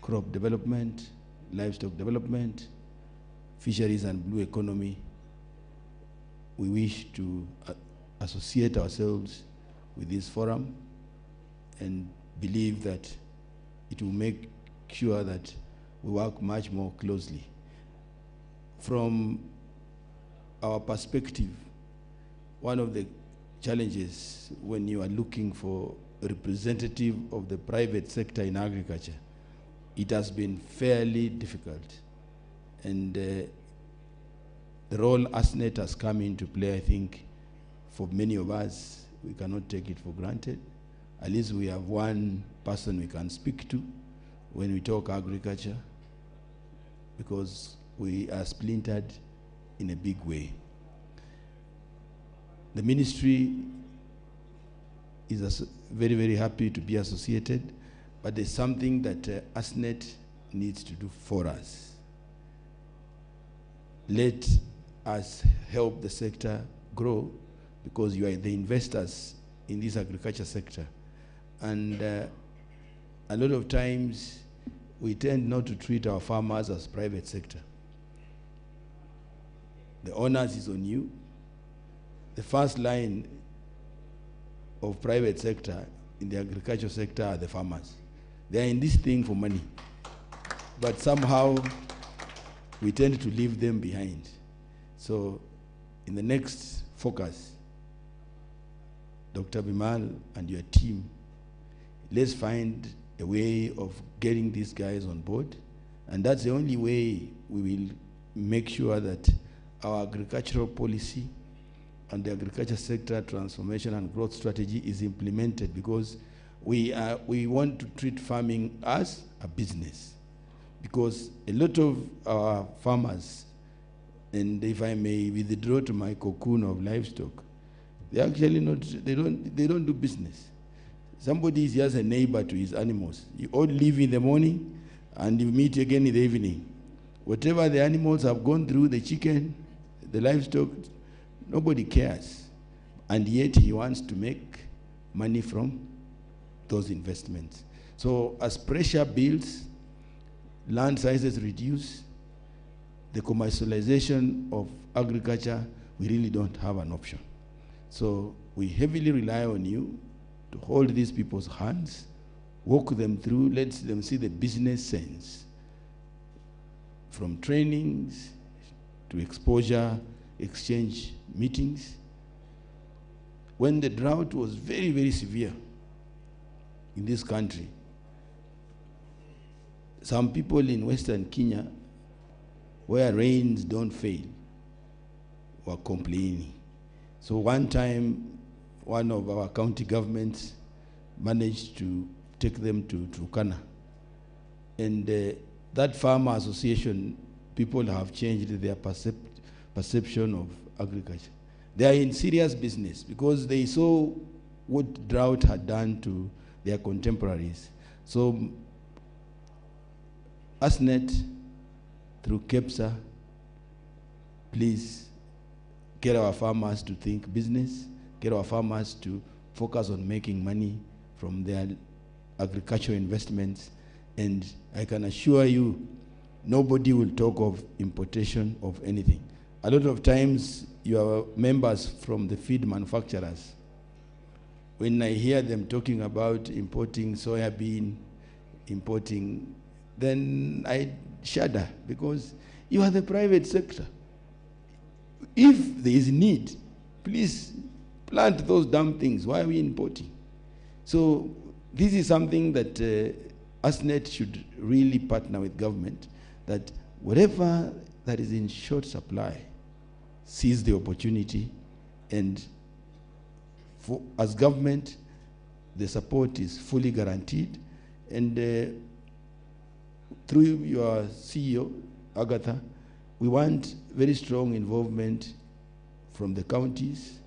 Crop Development, Livestock Development, Fisheries and Blue Economy, we wish to associate ourselves with this forum and believe that it will make sure that we work much more closely. From our perspective, one of the challenges when you are looking for a representative of the private sector in agriculture, it has been fairly difficult. And the role ASNET has come into play, I think, for many of us, we cannot take it for granted. At least we have one person we can speak to when we talk agriculture, because we are splintered in a big way. The ministry is very, very happy to be associated, but there's something that ASNET needs to do for us. Let us help the sector grow, because you are the investors in this agriculture sector. And a lot of times we tend not to treat our farmers as private sector. The onus is on you. The first line of private sector in the agriculture sector are the farmers. They are in this thing for money. But somehow we tend to leave them behind. So in the next focus, Dr. Bimal and your team, let's find a way of getting these guys on board. And that's the only way we will make sure that our agricultural policy and the agriculture sector transformation and growth strategy is implemented, because we want to treat farming as a business. Because a lot of our farmers, and if I may withdraw to my cocoon of livestock, they actually they don't do business. Somebody is just a neighbor to his animals. You all leave in the morning and you meet again in the evening. Whatever the animals have gone through, the chicken, the livestock, nobody cares. And yet he wants to make money from those investments. So as pressure builds, land sizes reduce, the commercialization of agriculture, we really don't have an option. So we heavily rely on you to hold these people's hands, walk them through, let them see the business sense. From trainings to exposure, exchange meetings. When the drought was very, very severe in this country, some people in Western Kenya, where rains don't fail, were complaining. So one time, one of our county governments managed to take them to Turkana. And that farmer association, people have changed their perception of agriculture. They are in serious business because they saw what drought had done to their contemporaries. So ASNET, through KEPSA, please get our farmers to think business, get our farmers to focus on making money from their agricultural investments. And I can assure you, nobody will talk of importation of anything. A lot of times, your members from the feed manufacturers, when I hear them talking about importing soya bean, importing, then I shudder, because you are the private sector. If there is need, please plant those damn things. Why are we importing? So this is something that ASNET should really partner with government, that whatever that is in short supply, seize the opportunity, and as government, the support is fully guaranteed. And through your CEO, Agatha, we want very strong involvement from the counties,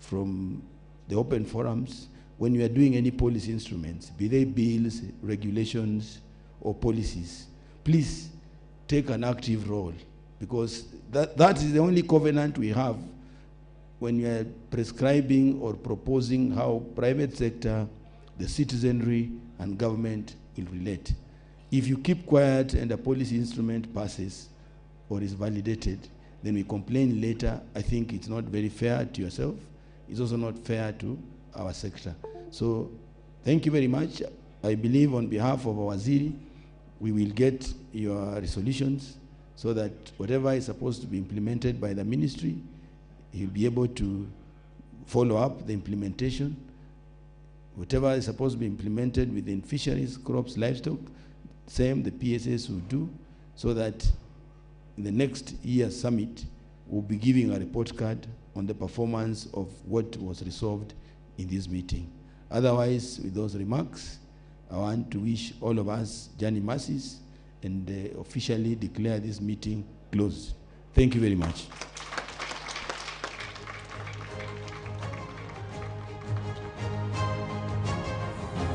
from the open forums, when you are doing any policy instruments, be they bills, regulations, or policies. Please take an active role, because that is the only covenant we have when you are prescribing or proposing how private sector, the citizenry, and government will relate. If you keep quiet and a policy instrument passes or is validated, then we complain later. I think it's not very fair to yourself. It's also not fair to our sector. So thank you very much. I believe on behalf of our Waziri, we will get your resolutions so that whatever is supposed to be implemented by the ministry, he'll be able to follow up the implementation. Whatever is supposed to be implemented within fisheries, crops, livestock, same the PSS will do, so that in the next year's summit, we'll be giving a report card on the performance of what was resolved in this meeting. Otherwise, with those remarks, I want to wish all of us journey masses and officially declare this meeting closed. Thank you very much.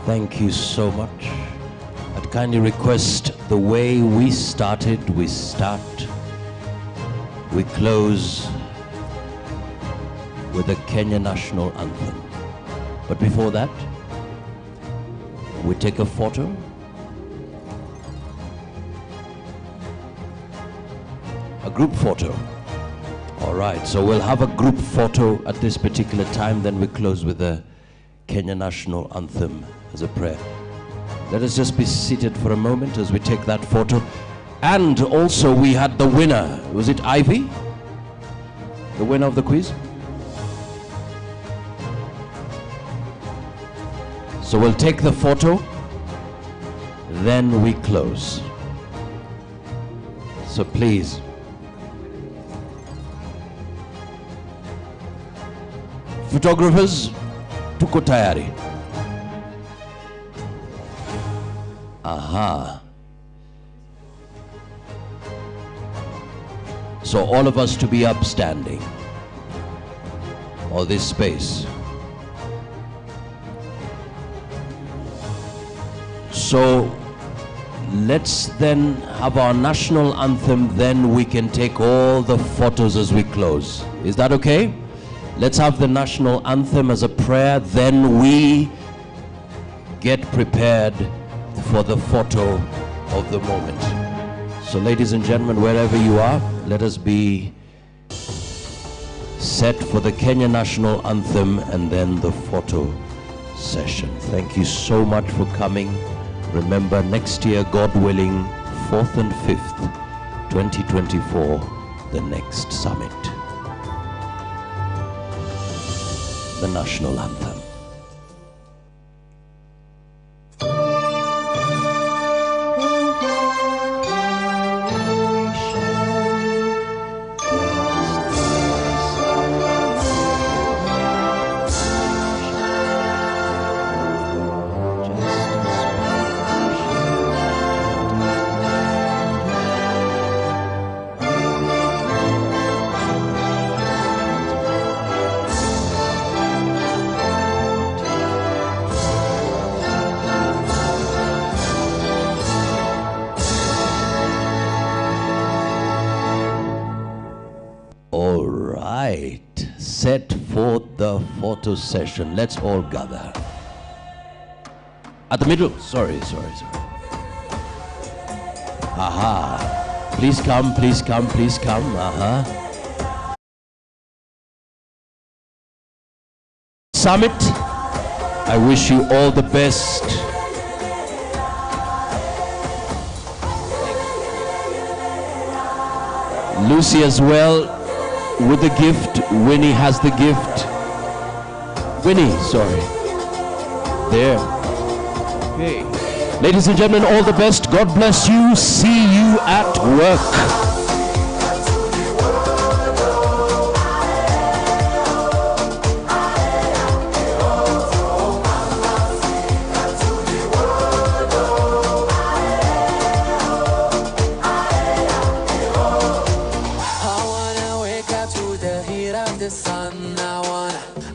Thank you so much. I'd kindly request the way we started, we start, we close with the Kenya National Anthem. But before that, we take a photo. A group photo. All right, so we'll have a group photo at this particular time, then we close with the Kenya National Anthem as a prayer. Let us just be seated for a moment as we take that photo. And also we had the winner. Was it Ivy? The winner of the quiz? So we'll take the photo, then we close. So please, Photographers, tuko tayari. Aha. So all of us to be upstanding. Or this space. So let's then have our national anthem, then we can take all the photos as we close. Is that okay? Let's have the national anthem as a prayer, then we get prepared for the photo of the moment. So ladies and gentlemen, wherever you are, let us be set for the Kenya national anthem and then the photo session. Thank you so much for coming. Remember, next year, God willing, 4th and 5th, 2024, the next summit. The national anthem. Set for the photo session. Let's all gather. At the middle. Sorry. Aha. Please come. Aha. Summit, I wish you all the best. Lucy as well. With the gift, Winnie has the gift. Winnie, sorry. There. Okay. Ladies and gentlemen, all the best. God bless you. See you at work.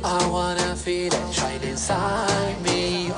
I wanna feel it shine inside me.